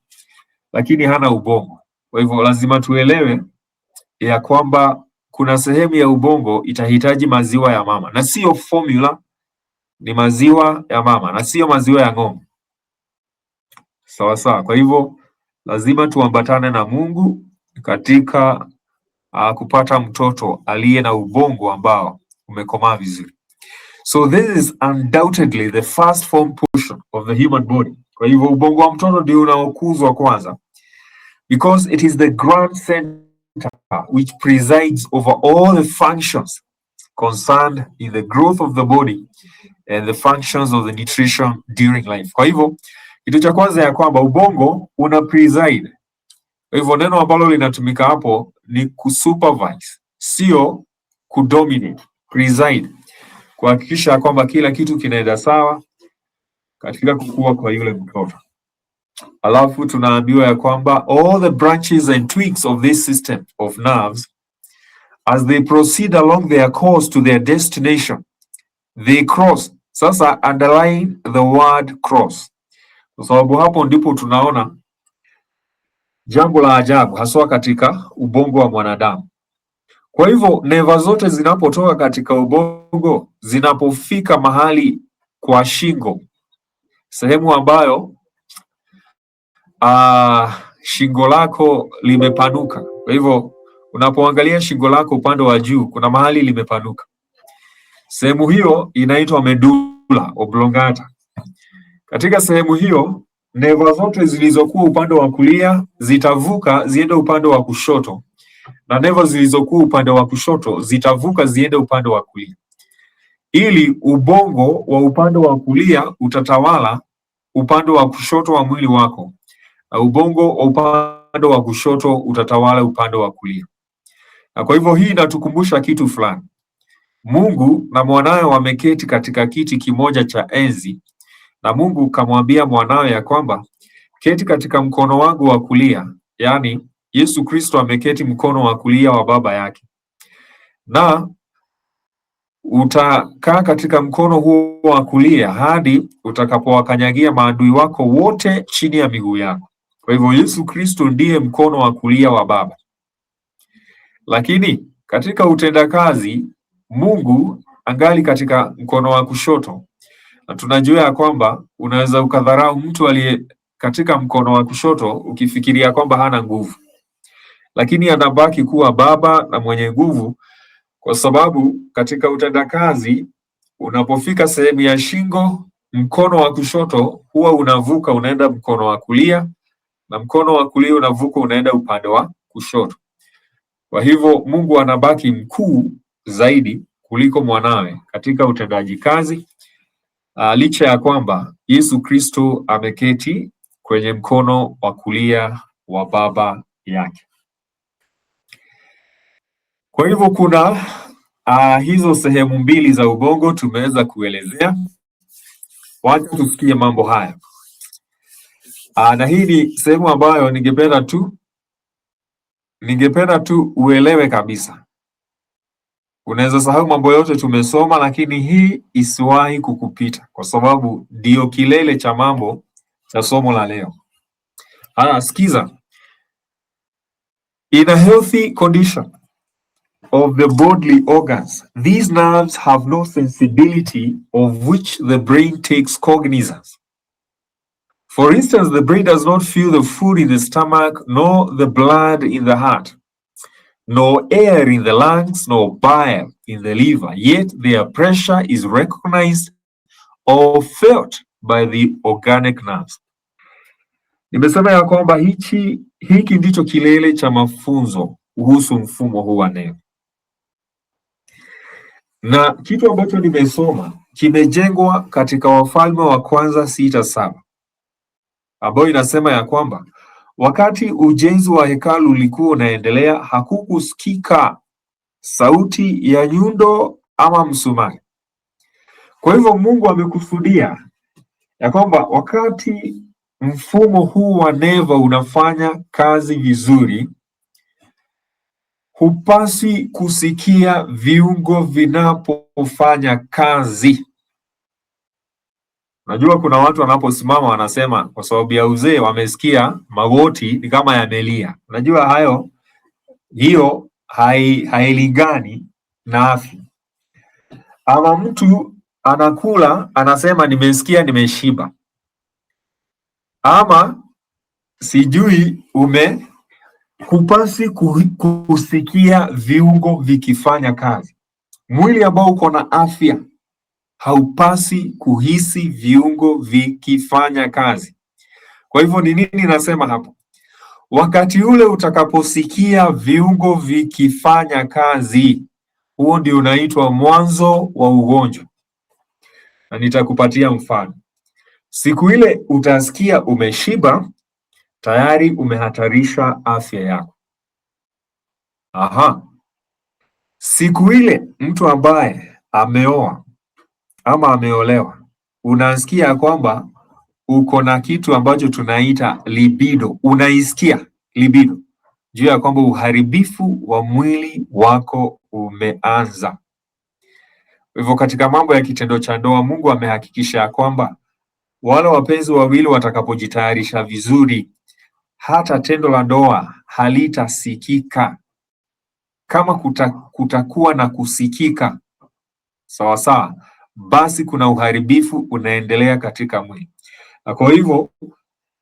lakini hana ubongo. Kwa hivyo lazima tuelewe ya kwamba kuna sehemu ya ubongo itahitaji maziwa ya mama, na sio formula, ni maziwa ya mama na sio maziwa ya ng'ombe. Sawa. Kwa hivyo lazima tuambatane na Mungu katika kupata mtoto aliye na ubongo ambao umekomaa vizuri. So this is undoubtedly the first form portion of the human body. Kwa hivyo ubongo wa mtoto ndio unaokuzwa kwanza, because it is the grand center which presides over all the functions concerned in the growth of the body and the functions of the nutrition during life. Kwa hivyo kitu cha kwanza ya kwamba ubongo una preside. Kwa hivyo neno ambalo linatumika hapo ni kusupervise, sio kudominate. Preside, kuhakikisha kwamba kila kitu kinaenda sawa katika kukua kwa yule mtoto. Alafu tunaambiwa ya kwamba all the branches and twigs of this system of nerves, as they proceed along their course to their destination, they cross. Sasa underline the word cross, kwa sababu hapo ndipo tunaona jambo la ajabu haswa katika ubongo wa mwanadamu. Kwa hivyo neva zote zinapotoka katika ubongo, zinapofika mahali kwa shingo, sehemu ambayo shingo lako limepanuka. Kwa hivyo unapoangalia shingo lako upande wa juu kuna mahali limepanuka. Sehemu hiyo inaitwa medulla oblongata. Katika sehemu hiyo neva zote zilizokuwa upande wa kulia zitavuka ziende upande wa kushoto, na neva zilizokuwa upande wa kushoto zitavuka ziende upande wa kulia, ili ubongo wa upande wa kulia utatawala upande wa kushoto wa mwili wako na ubongo wa upande wa kushoto utatawala upande wa kulia. Na kwa hivyo hii inatukumbusha kitu fulani. Mungu na mwanawe wameketi katika kiti kimoja cha enzi, na Mungu kamwambia mwanawe ya kwamba keti katika mkono wangu wa kulia, yaani Yesu Kristo ameketi mkono wa kulia wa baba yake, na utakaa katika mkono huo wa kulia hadi utakapowakanyagia maadui wako wote chini ya miguu yako. Kwa hivyo Yesu Kristo ndiye mkono wa kulia wa Baba. Lakini katika utendakazi Mungu angali katika mkono wa kushoto, na tunajua ya kwamba unaweza ukadharau mtu aliye katika mkono wa kushoto ukifikiria kwamba hana nguvu, lakini anabaki kuwa Baba na mwenye nguvu, kwa sababu katika utendakazi unapofika sehemu ya shingo, mkono wa kushoto huwa unavuka unaenda mkono wa kulia, na mkono wa kulia unavuka unaenda upande wa kushoto. Kwa hivyo Mungu anabaki mkuu zaidi kuliko mwanawe katika utendaji kazi, licha ya kwamba Yesu Kristo ameketi kwenye mkono wa kulia wa baba yake. Kwa hivyo kuna hizo sehemu mbili za ubongo tumeweza kuelezea. Wacha tusikie mambo haya. Na hii ni sehemu ambayo ningependa tu uelewe kabisa. Unaweza sahau mambo yote tumesoma, lakini hii isiwahi kukupita, kwa sababu ndio kilele cha mambo cha somo la leo. Sikiza. In a healthy condition of the bodily organs, these nerves have no sensibility of which the brain takes cognizance. For instance, the brain does not feel the food in the stomach, nor the blood in the heart, nor air in the lungs, nor bile in the liver, yet their pressure is recognized or felt by the organic nerves. Nimesema ya kwamba hiki ndicho kilele cha mafunzo kuhusu mfumo huu wa neva, na kitu ambacho nimesoma kimejengwa katika Wafalme wa Kwanza 6:7, ambayo inasema ya kwamba wakati ujenzi wa hekalu ulikuwa unaendelea, hakukusikika sauti ya nyundo ama msumari. Kwa hivyo Mungu amekusudia ya kwamba wakati mfumo huu wa neva unafanya kazi vizuri, hupasi kusikia viungo vinapofanya kazi. Najua kuna watu wanaposimama wanasema kwa sababu ya uzee wamesikia magoti ni kama yamelia. Najua hiyo hailingani na afya. Ama mtu anakula anasema nimesikia nimeshiba, ama sijui hupasi kusikia viungo vikifanya kazi. Mwili ambao uko na afya haupasi kuhisi viungo vikifanya kazi. Kwa hivyo ni nini nasema hapo? Wakati ule utakaposikia viungo vikifanya kazi, huo ndio unaitwa mwanzo wa ugonjwa. Na nitakupatia mfano. Siku ile utasikia umeshiba, tayari umehatarisha afya yako. Siku ile mtu ambaye ameoa ama ameolewa, unasikia kwamba uko na kitu ambacho tunaita libido, unaisikia libido, juu ya kwamba uharibifu wa mwili wako umeanza. Hivyo katika mambo ya kitendo cha ndoa, Mungu amehakikisha kwamba wale wapenzi wawili watakapojitayarisha vizuri, hata tendo la ndoa halitasikika. Kama kutakuwa na kusikika sawa, basi kuna uharibifu unaendelea katika mwili. Na kwa hivyo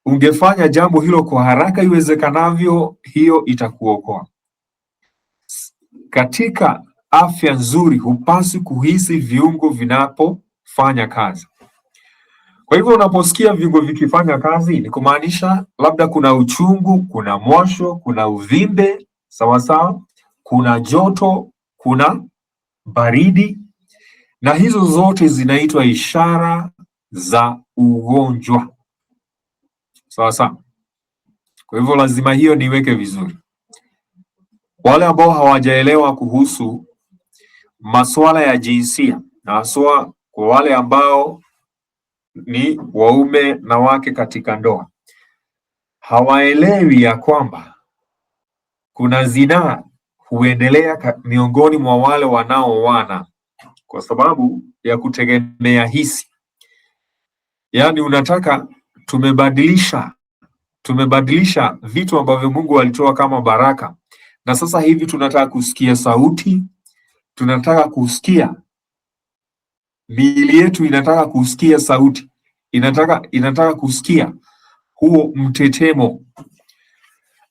ungefanya jambo hilo kwa haraka iwezekanavyo, hiyo itakuokoa. Katika afya nzuri hupaswi kuhisi viungo vinapofanya kazi. Kwa hivyo unaposikia viungo vikifanya kazi ni kumaanisha labda kuna uchungu, kuna mwasho, kuna uvimbe, sawa sawa, kuna joto, kuna baridi, na hizo zote zinaitwa ishara za ugonjwa, sawa sawa. Kwa hivyo lazima hiyo niweke vizuri. Wale ambao hawajaelewa kuhusu masuala ya jinsia, na haswa kwa wale ambao ni waume na wake katika ndoa, hawaelewi ya kwamba kuna zinaa huendelea miongoni mwa wale wanaoana kwa sababu ya kutegemea hisi. Yaani unataka tumebadilisha vitu ambavyo Mungu alitoa kama baraka, na sasa hivi tunataka kusikia sauti, tunataka kusikia, miili yetu inataka kusikia sauti, inataka kusikia huo mtetemo.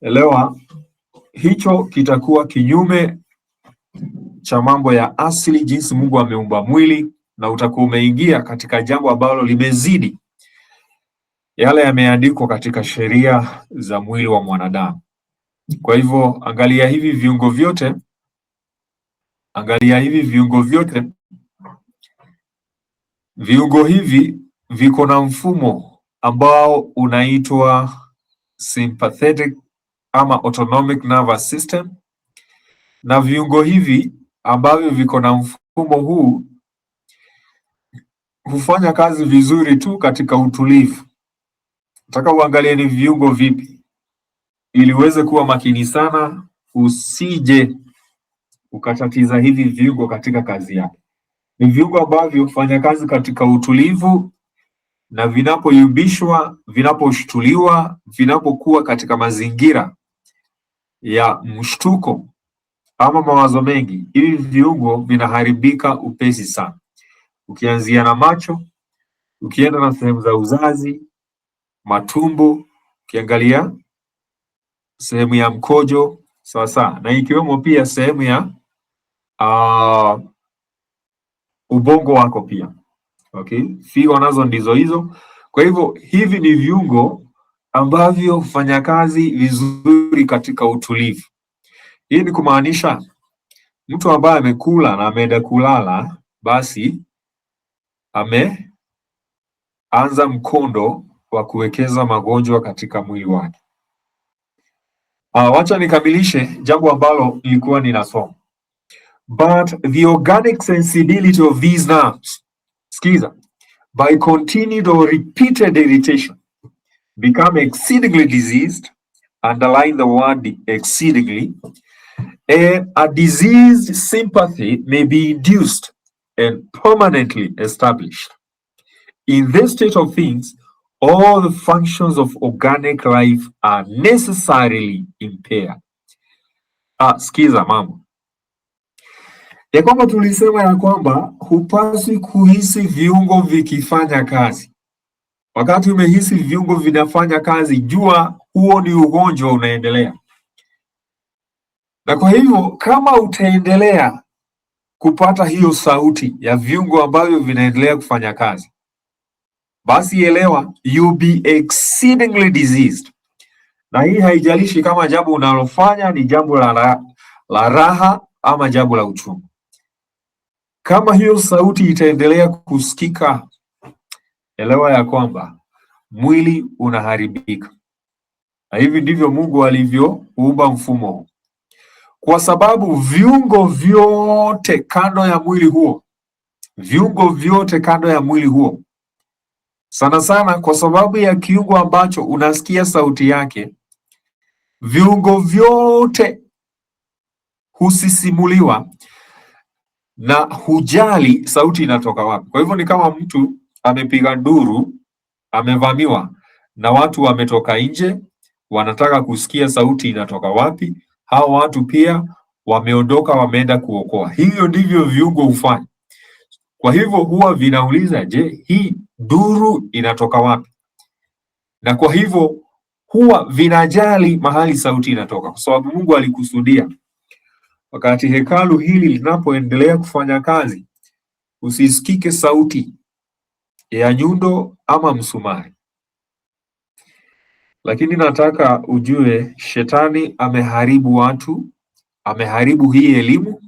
Elewa, hicho kitakuwa kinyume cha mambo ya asili jinsi Mungu ameumba mwili, na utakuwa umeingia katika jambo ambalo limezidi yale yameandikwa katika sheria za mwili wa mwanadamu. Kwa hivyo angalia hivi viungo vyote, viungo hivi viko na mfumo ambao unaitwa sympathetic ama autonomic nervous system, na viungo hivi ambavyo viko na mfumo huu hufanya kazi vizuri tu katika utulivu. Nataka uangalie ni viungo vipi ili uweze kuwa makini sana, usije ukatatiza hivi viungo katika kazi yake. Ni viungo ambavyo hufanya kazi katika utulivu, na vinapoyumbishwa, vinaposhtuliwa, vinapokuwa katika mazingira ya mshtuko ama mawazo mengi, hivi viungo vinaharibika upesi sana. Ukianzia na macho, ukienda na sehemu za uzazi, matumbo, ukiangalia sehemu ya mkojo, sawa, na ikiwemo pia sehemu ya ubongo wako pia. Okay, figo nazo ndizo hizo. Kwa hivyo hivi ni viungo ambavyo hufanya kazi vizuri katika utulivu. Hii ni kumaanisha mtu ambaye amekula na ameenda kulala, basi ameanza mkondo wa kuwekeza magonjwa katika mwili wake. Wacha nikamilishe jambo ambalo nilikuwa ninasoma. But the organic sensibility of these nerves, skiza, by continued or repeated irritation become exceedingly diseased, underline the word exceedingly, and a diseased sympathy may be induced and permanently established. In this state of things, all the functions of organic life are necessarily impaired. Skiza mama, ya kwamba tulisema ya kwamba hupaswi kuhisi viungo vikifanya kazi. Wakati umehisi viungo vinafanya kazi, jua huo ni ugonjwa unaendelea. Na kwa hivyo kama utaendelea kupata hiyo sauti ya viungo ambavyo vinaendelea kufanya kazi, basi elewa, you'll be exceedingly diseased. Na hii haijalishi kama jambo unalofanya ni jambo la raha ama jambo la uchungu. Kama hiyo sauti itaendelea kusikika, elewa ya kwamba mwili unaharibika. Na hivi ndivyo Mungu alivyoumba mfumo huu, kwa sababu viungo vyote kando ya mwili huo, sana sana kwa sababu ya kiungo ambacho unasikia sauti yake, viungo vyote husisimuliwa na hujali sauti inatoka wapi. Kwa hivyo ni kama mtu amepiga nduru, amevamiwa na watu wametoka nje, wanataka kusikia sauti inatoka wapi. Hao watu pia wameondoka, wameenda kuokoa. Hivyo ndivyo viungo hufanya. Kwa hivyo huwa vinauliza, je, hii nduru inatoka wapi? Na kwa hivyo huwa vinajali mahali sauti inatoka, kwa sababu Mungu alikusudia wakati hekalu hili linapoendelea kufanya kazi, usisikike sauti ya nyundo ama msumari. Lakini nataka ujue shetani ameharibu watu, ameharibu hii elimu,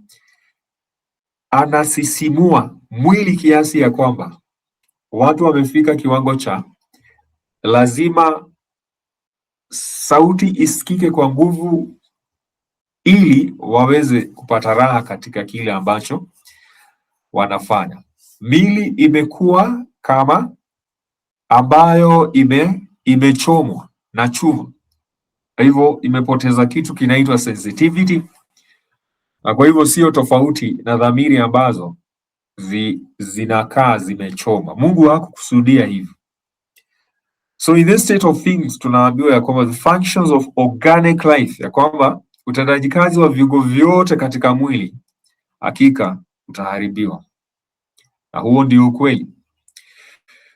anasisimua mwili kiasi ya kwamba watu wamefika kiwango cha lazima sauti isikike kwa nguvu ili waweze kupata raha katika kile ambacho wanafanya. Mili imekuwa kama ambayo imechomwa na chuma, kwa hivyo imepoteza kitu kinaitwa sensitivity, na kwa hivyo sio tofauti na dhamiri ambazo zinakaa zimechoma. Mungu hakukusudia hivyo. So in this state of things tunaambiwa ya kwamba the functions of organic life, ya kwamba utendaji kazi wa viungo vyote katika mwili hakika utaharibiwa, na huo ndio ukweli.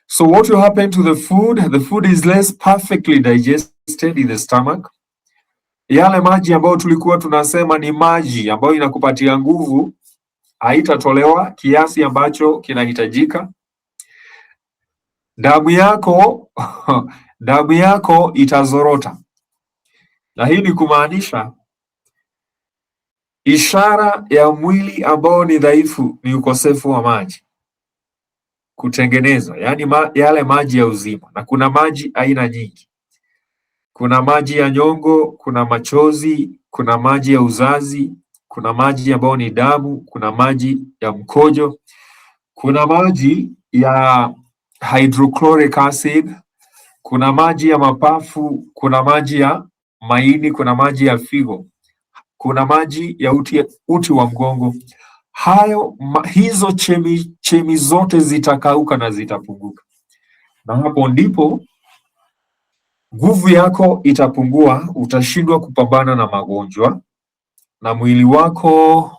So what will happen to the food? The food is less perfectly digested in the stomach. Yale maji ambayo tulikuwa tunasema ni maji ambayo inakupatia nguvu haitatolewa kiasi ambacho kinahitajika. Damu yako itazorota, na hii ni kumaanisha ishara ya mwili ambao ni dhaifu ni ukosefu wa maji kutengenezwa, yaani yale maji ya uzima. Na kuna maji aina nyingi. Kuna maji ya nyongo, kuna machozi, kuna maji ya uzazi, kuna maji ambayo ni damu, kuna maji ya mkojo, kuna maji ya hydrochloric acid, kuna maji ya mapafu, kuna maji ya maini, kuna maji ya figo, kuna maji ya uti wa mgongo. Hizo chemi zote zitakauka na zitapunguka, na hapo ndipo nguvu yako itapungua, utashindwa kupambana na magonjwa na mwili wako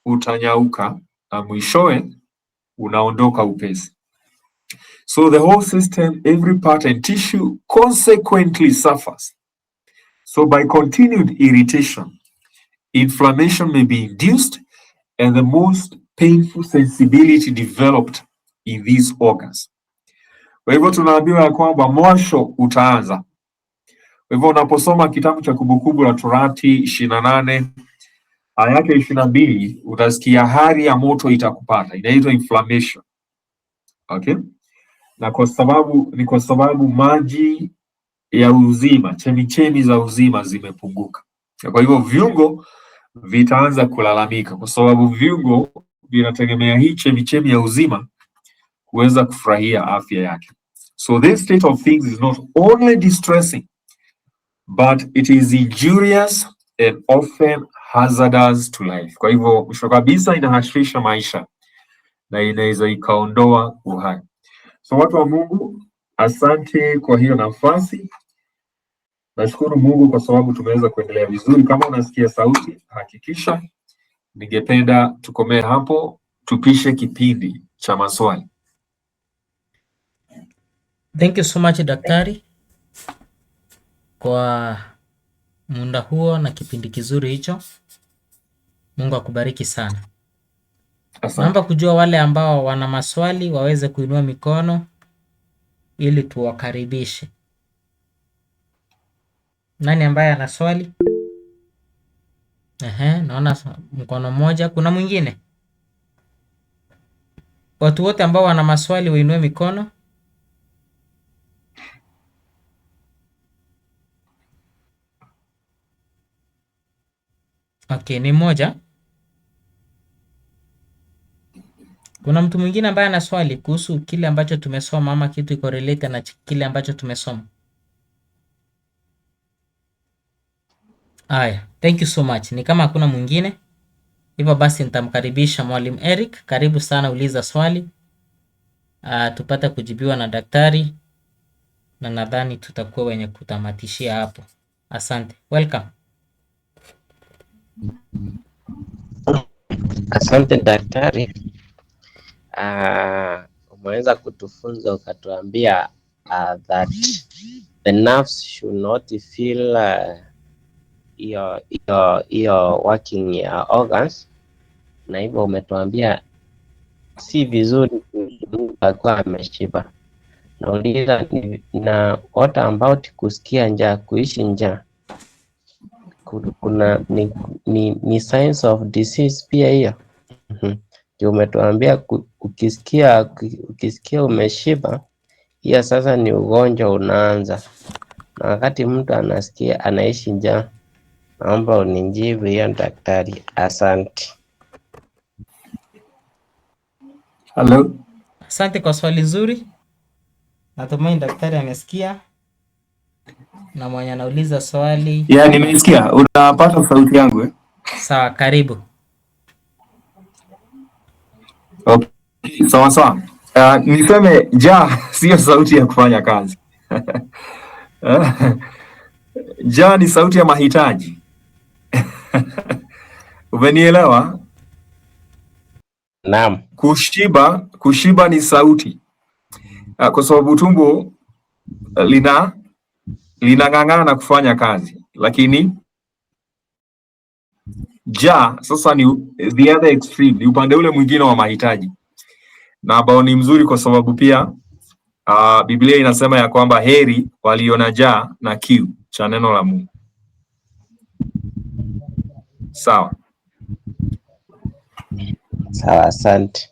utanyauka na mwishowe unaondoka upesi. So the whole system, every part and tissue consequently suffers. So by continued irritation, inflammation may be induced and the most painful sensibility developed in these organs. Kwa hivyo tunaambiwa ya kwamba mwasho utaanza. Kwa hivyo unaposoma kitabu cha Kumbukumbu la Torati 28 aya yake 22 utasikia hari ya moto itakupata, inaitwa inflammation. Okay? Na kwa sababu maji ya uzima, chemichemi za uzima zimepunguka. Kwa hivyo viungo vitaanza kulalamika, kwa sababu viungo vinategemea hii chemichemi ya uzima kuweza kufurahia afya yake. So this state of things is not only distressing, but it is injurious and often hazardous to life. Kwa hivyo mwisho kabisa inahatarisha maisha na inaweza ikaondoa uhai. So watu wa Mungu, asante kwa hiyo nafasi. Nashukuru Mungu kwa sababu tumeweza kuendelea vizuri. Kama unasikia sauti, hakikisha. Ningependa tukomee hapo, tupishe kipindi cha maswali. Thank you so much daktari kwa muda huo na kipindi kizuri hicho. Mungu akubariki sana. Naomba kujua wale ambao wana maswali waweze kuinua mikono ili tuwakaribishe. Nani ambaye ana swali? Naona mkono mmoja. Kuna mwingine? Watu wote ambao wana maswali wainue mikono. Okay, ni mmoja. Kuna mtu mwingine ambaye ana swali kuhusu kile ambacho tumesoma ama kitu iko related na kile ambacho tumesoma? Aya, thank you so much. Ni kama hakuna mwingine, hivyo basi nitamkaribisha Mwalimu Eric. Karibu sana, uliza swali tupate kujibiwa na daktari, na nadhani tutakuwa wenye kutamatishia hapo. Asante. Welcome. Asante daktari. Umeweza kutufunza ukatuambia that the nerves should not feel your working organs, na hivyo umetuambia si vizuri akuwa ameshiba. Nauliza na what about kusikia njaa, kuishi njaa? Kuna ni signs of disease pia hiyo? Ndio umetuambia ukisikia umeshiba, hiyo sasa ni ugonjwa unaanza. Na wakati mtu anasikia anaishi njaa, naomba unijibu hiyo daktari. Asante. Hello. Asante kwa swali zuri. Natumaini daktari amesikia na mwenye anauliza swali. Yeah, nimesikia. Unapata sauti yangu eh? Sawa, karibu. Okay. Sawa. Niseme njaa sio sauti ya kufanya kazi. Njaa ni sauti ya mahitaji. Umenielewa? Naam. Kushiba ni sauti. Kwa sababu tumbo linang'ang'ana na kufanya kazi, lakini njaa sasa ni the other extreme, ni upande ule mwingine wa mahitaji, na ambao ni mzuri kwa sababu pia Biblia inasema ya kwamba heri waliona njaa na kiu cha neno la Mungu. Sawa, Asante.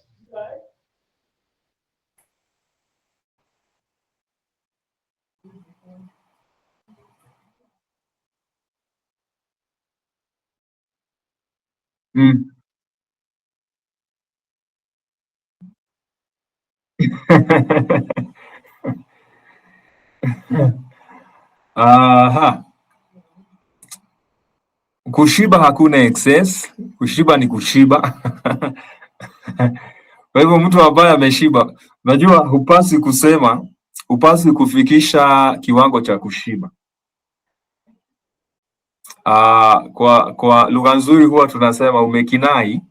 Aha. Kushiba hakuna excess, kushiba ni kushiba. Kwa hivyo mtu ambaye ameshiba, unajua hupasi kufikisha kiwango cha kushiba. Kwa lugha nzuri huwa tunasema umekinai,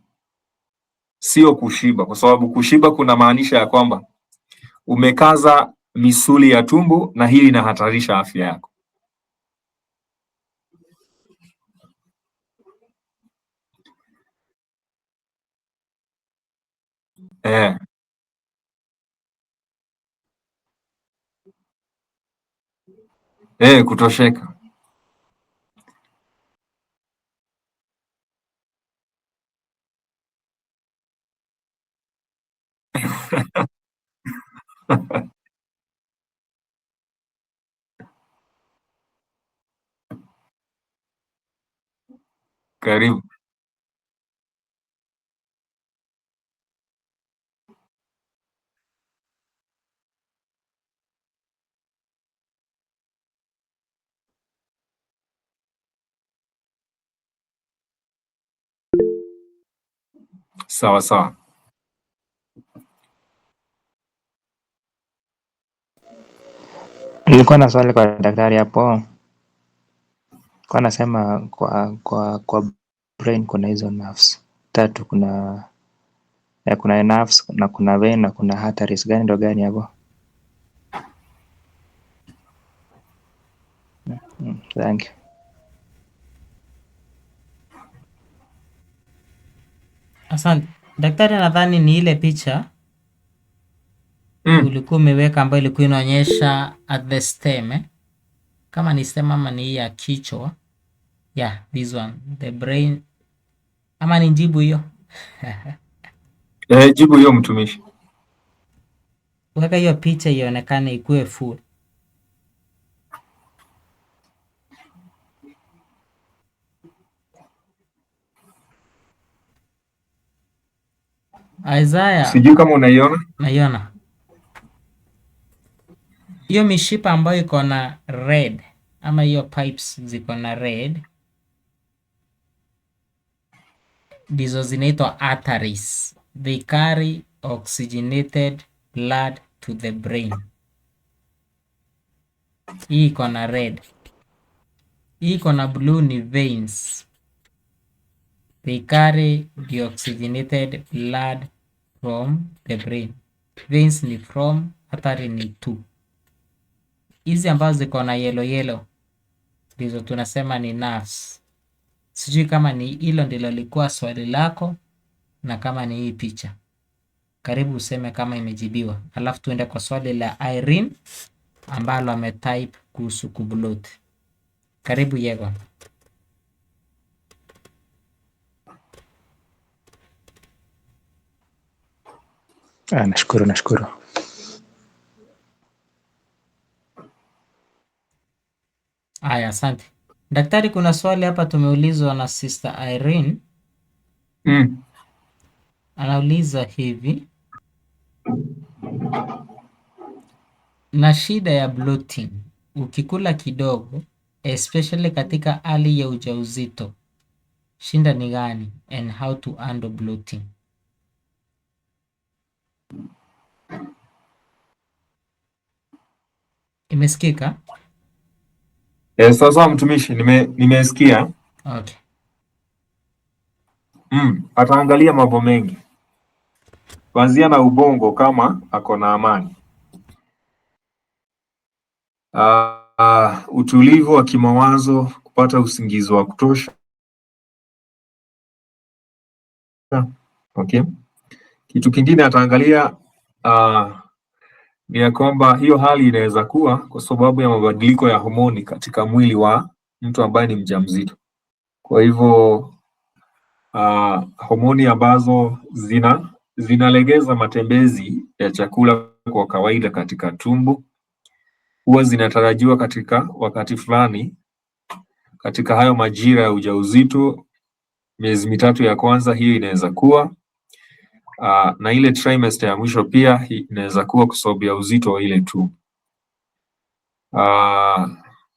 sio kushiba, kwa sababu kushiba kuna maanisha ya kwamba umekaza misuli ya tumbo na hili inahatarisha afya yako. Kutosheka. Karibu. Sawa. Nilikuwa na swali kwa daktari hapo. Kwa nasema kwa brain kuna hizo nerves tatu, kuna nerves na kuna vein na kuna arteries. Gani ndo gani hapo? Thank you. Asante. Daktari, nadhani ni ile picha ulikuwa umeweka ambayo ilikuwa inaonyesha at the stem, kama ni stem ama ni ya kichwa. Yeah, this one, the brain. Ama ni jibu hiyo? Jibu hiyo mtumishi. Weka hiyo picha ionekane ikuwe full. Isaiah, sijui kama unaiona. Naiona. Hiyo mishipa ambayo iko na red ama hiyo pipes ziko na red, ndizo zinaitwa arteries. They carry oxygenated blood to the brain. Hii iko na red. Hii iko na blue ni veins. They carry deoxygenated blood from the brain. Veins ni from, artery ni to. Hizi ambazo ziko na yellow ndizo tunasema ni nerves. Sijui kama ni hilo ndilo lilikuwa swali lako na kama ni hii picha. Karibu useme kama imejibiwa, alafu tuende kwa swali la Irene ambalo ametype kuhusu kubloat. Karibu Yegon. Nashukuru. Aya, asante. Daktari, kuna swali hapa tumeulizwa na Sister Irene. Anauliza hivi, na shida ya bloating ukikula kidogo, especially katika hali ya ujauzito, shinda ni gani and how to handle bloating? Imesikika? Sasa mtumishi, nimesikia. Okay. Ataangalia mambo mengi kuanzia na ubongo kama ako na amani, utulivu wa kimawazo, kupata usingizi wa kutosha. Okay. Kitu kingine ataangalia ni ya kwamba hiyo hali inaweza kuwa kwa sababu ya mabadiliko ya homoni katika mwili wa mtu ambaye ni mjamzito. Kwa hivyo homoni ambazo zinalegeza matembezi ya chakula kwa kawaida katika tumbo huwa zinatarajiwa katika wakati fulani katika hayo majira ya ujauzito, miezi mitatu ya kwanza, hiyo inaweza kuwa na ile trimester ya mwisho pia inaweza kuwa kwa sababu ya uzito wa ile tumbo.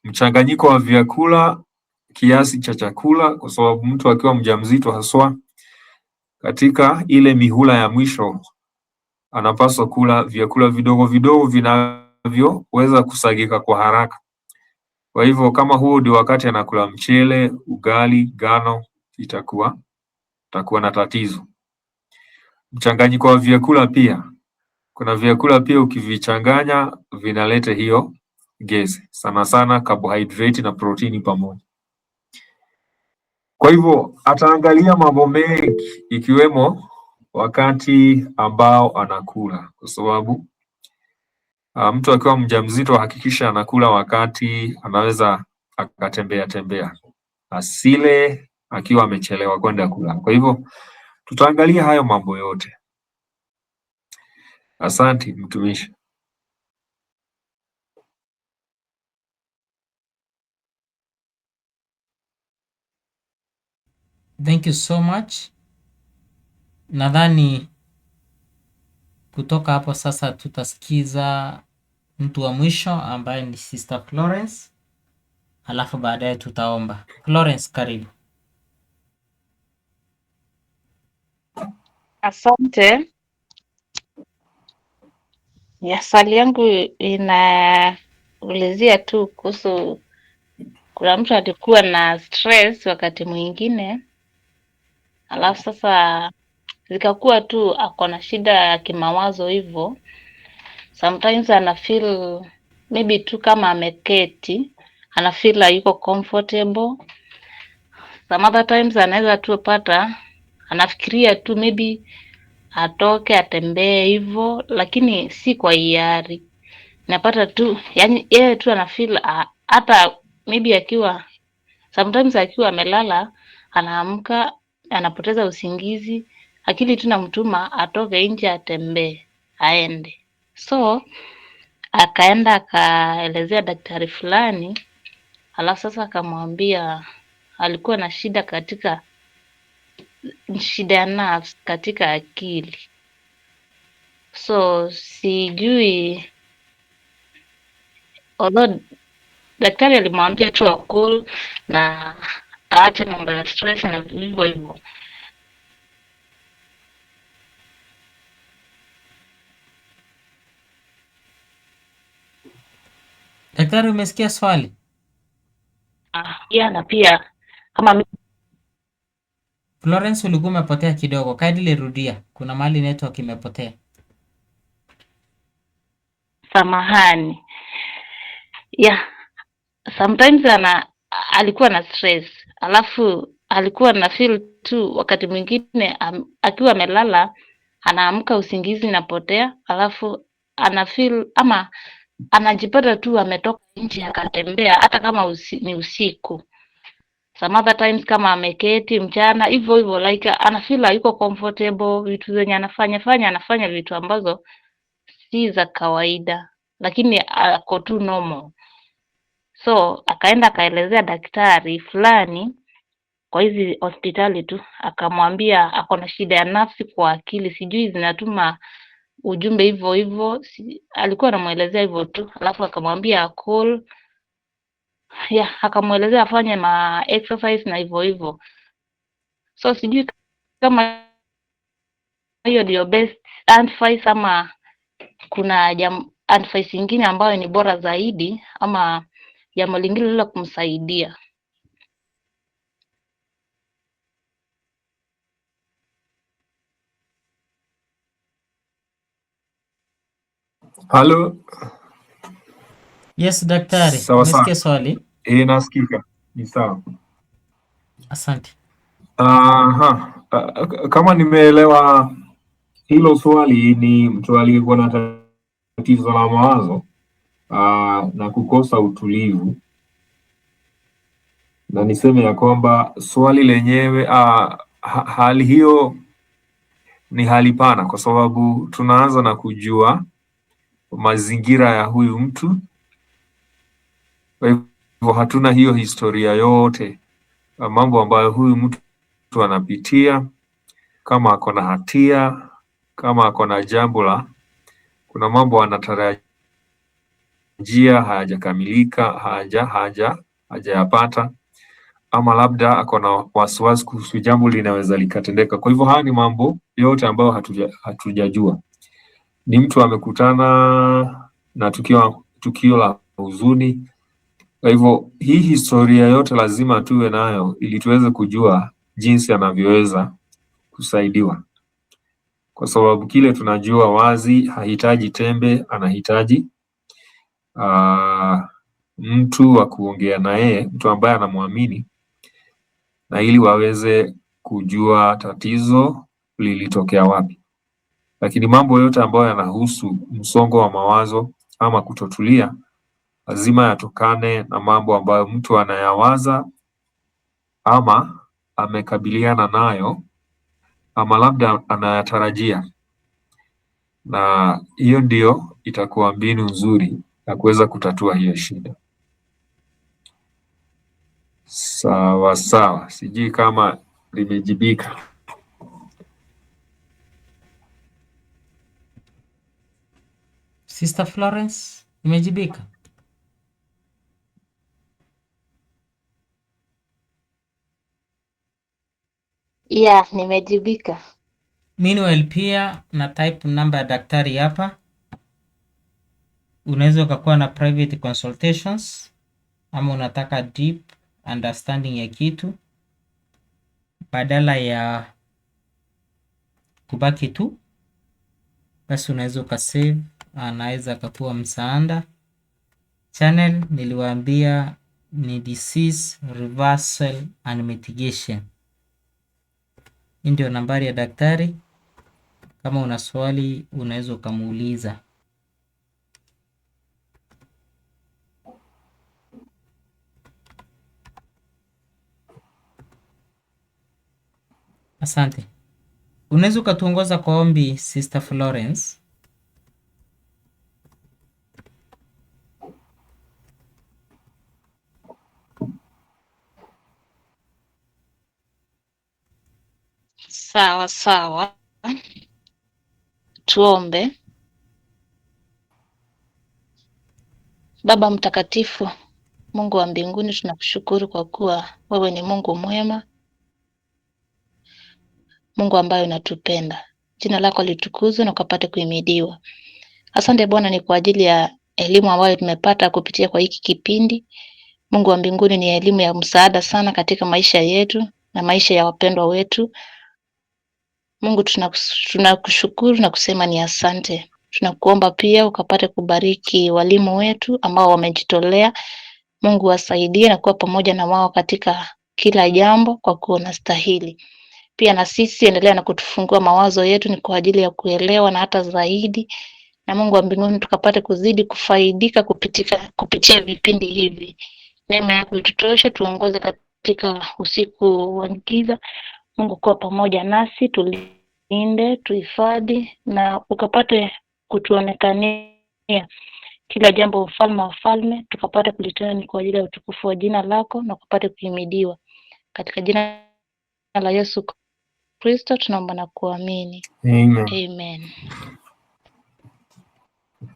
Mchanganyiko wa vyakula, kiasi cha chakula, kwa sababu mtu akiwa mjamzito haswa katika ile mihula ya mwisho anapaswa kula vyakula vidogo vidogo vinavyoweza kusagika kwa haraka. Kwa hivyo kama huo ndio wakati anakula mchele, ugali, ngano, itakuwa na tatizo. Mchanganyiko wa vyakula pia, kuna vyakula pia ukivichanganya vinaleta hiyo gesi, sana sana carbohydrate na protini pamoja. Kwa hivyo ataangalia mambo mengi ikiwemo wakati ambao anakula, kwa sababu mtu akiwa mjamzito hakikisha anakula wakati anaweza akatembea, asile akiwa amechelewa kwenda kula. Kwa hivyo tutaangalia hayo mambo yote. Asante mtumishi. Thank you so much. Nadhani kutoka hapo sasa tutasikiza mtu wa mwisho ambaye ni Sister Florence, halafu baadaye tutaomba. Florence, karibu. Asante. Ya, swali yangu inaulizia tu kuhusu kuna mtu alikuwa na stress wakati mwingine, alafu sasa zikakuwa tu ako na shida ya kimawazo hivyo. Sometimes ana feel maybe tu kama ameketi, ana feel hayuko comfortable. Some other times anaweza tu pata anafikiria tu maybe atoke atembee hivyo, lakini si kwa hiari. Napata tu yani yeye tu ana feel hata maybe akiwa sometimes akiwa amelala anaamka anapoteza usingizi, akili tu namtuma atoke nje atembee aende. So akaenda akaelezea daktari fulani, alafu sasa akamwambia alikuwa na shida ya nerves katika akili. So sijui, although daktari alimwambia tu cool na aache mambo ya stress na hivyo hivyo. Daktari, umesikia swali? Yeah, na pia kama Florence, ulikuwa umepotea kidogo, kindly rudia. Kuna mahali network imepotea. Samahani. Yeah, sometimes alikuwa na stress, alafu alikuwa na feel tu wakati mwingine akiwa amelala anaamka usingizi inapotea, alafu anafeel ama anajipata tu ametoka nje akatembea, hata kama ni usiku. Some other times kama ameketi mchana hivyo hivyo, like anafeel hayuko comfortable. Vitu zenye anafanya vitu ambazo si za kawaida, lakini ako tu normal. So akaenda akaelezea daktari fulani kwa hizi hospitali tu, akamwambia ako na shida ya nafsi kwa akili, sijui zinatuma ujumbe hivyo hivyo. Alikuwa anamuelezea hivyo tu, alafu akamwambia call akamwelezea afanye ma exercise na hivyo hivyo. So sijui kama hiyo ndio best advice ama kuna advice nyingine ambayo ni bora zaidi ama jambo lingine la kumsaidia. Halo. Yes daktari, Sawa sawa. umesikia swali? Nasikika. Ni sawa. Asante. Kama nimeelewa hilo swali, ni mtu aliyekuwa na tatizo la mawazo na kukosa utulivu, na niseme ya kwamba swali lenyewe hali hiyo ni hali pana, kwa sababu tunaanza na kujua mazingira ya huyu mtu. Kwa hivyo hatuna hiyo historia yote, mambo ambayo huyu mtu anapitia, kama ako na hatia, kama ako na jambo kuna mambo anatarajia hayajakamilika, hajayapata, ama labda ako na wasiwasi kuhusu jambo linaweza likatendeka. Kwa hivyo haya ni mambo yote ambayo hatujajua. Ni mtu amekutana na tukio la huzuni. Kwa hivyo hii historia yote lazima tuwe nayo ili tuweze kujua jinsi anavyoweza kusaidiwa, kwa sababu kile tunajua wazi, hahitaji tembe, anahitaji mtu wa kuongea na yeye, mtu ambaye anamwamini, na ili waweze kujua tatizo lilitokea wapi. Lakini mambo yote ambayo yanahusu msongo wa mawazo ama kutotulia lazima yatokane na mambo ambayo mtu anayawaza ama amekabiliana nayo ama labda anayatarajia, na hiyo ndio itakuwa mbinu nzuri ya kuweza kutatua hiyo shida. Sawa sawa, sijui kama limejibika. Sister Florence, imejibika? Yeah, nimejibika. Meanwhile pia na type namba ya daktari hapa. Unaweza ukakuwa na private consultations ama unataka deep understanding ya kitu badala ya kubaki tu, basi unaweza ukasave, anaweza akakuwa msaada. Channel niliwaambia ni disease reversal and mitigation. Hii ndio nambari ya daktari. Kama una swali unaweza ukamuuliza. Asante. Unaweza ukatuongoza kwa ombi Sister Florence? Sawa sawa, tuombe. Baba mtakatifu, Mungu wa mbinguni, tunakushukuru kwa kuwa wewe ni Mungu mwema, Mungu ambaye unatupenda. Jina lako litukuzwe na ukapate kuhimidiwa. Asante Bwana, ni kwa ajili ya elimu ambayo tumepata kupitia kwa hiki kipindi. Mungu wa mbinguni, ni elimu ya msaada sana katika maisha yetu na maisha ya wapendwa wetu. Mungu tunakushukuru na kusema ni asante. Tunakuomba pia ukapate kubariki walimu wetu ambao wamejitolea. Mungu wasaidie na kuwa pamoja na wao katika kila jambo, kwa kuwa unastahili. Pia na sisi endelea na kutufungua mawazo yetu, ni kwa ajili ya kuelewa na hata zaidi, na Mungu wa mbinguni tukapate kuzidi kufaidika kupitia vipindi hivi. Neema yako itutoshe, tuongoze katika usiku wa giza. Mungu kuwa pamoja nasi, tulinde, tuhifadhi na ukapate kutuonekania kila jambo, ufalme wa falme tukapate kulitenda ni kwa ajili ya utukufu wa jina lako, na kupate kuhimidiwa katika jina la Yesu Kristo tunaomba na kuamini. Amen. Amen.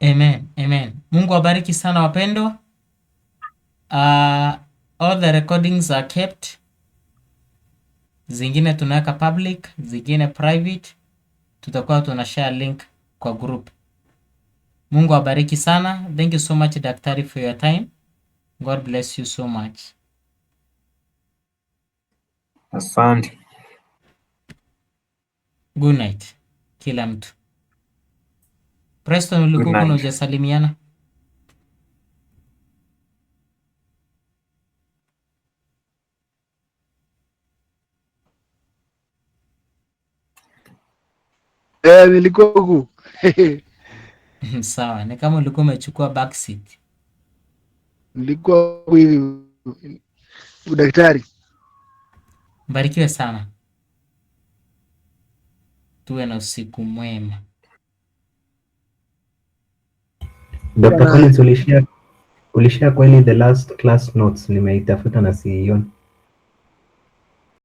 Amen. Amen. Mungu awabariki sana wapendwa. All the recordings are kept. Zingine tunaweka public, zingine private. Tutakuwa tunashare link kwa group. Mungu awabariki sana. Thank you so much Daktari for your time. God bless you so much. Asante. Good night kila mtu. Preston, ulikuwa kuna hujasalimiana? Nilikuwa huku. Sawa, ni kama ulikuwa umechukua back seat. Nilikuwa huku hivi. Daktari. Mbarikiwe sana. Tuwe na usiku mwema. Dr. Collins, ulishare kweli the last class notes, nimeitafuta na siioni.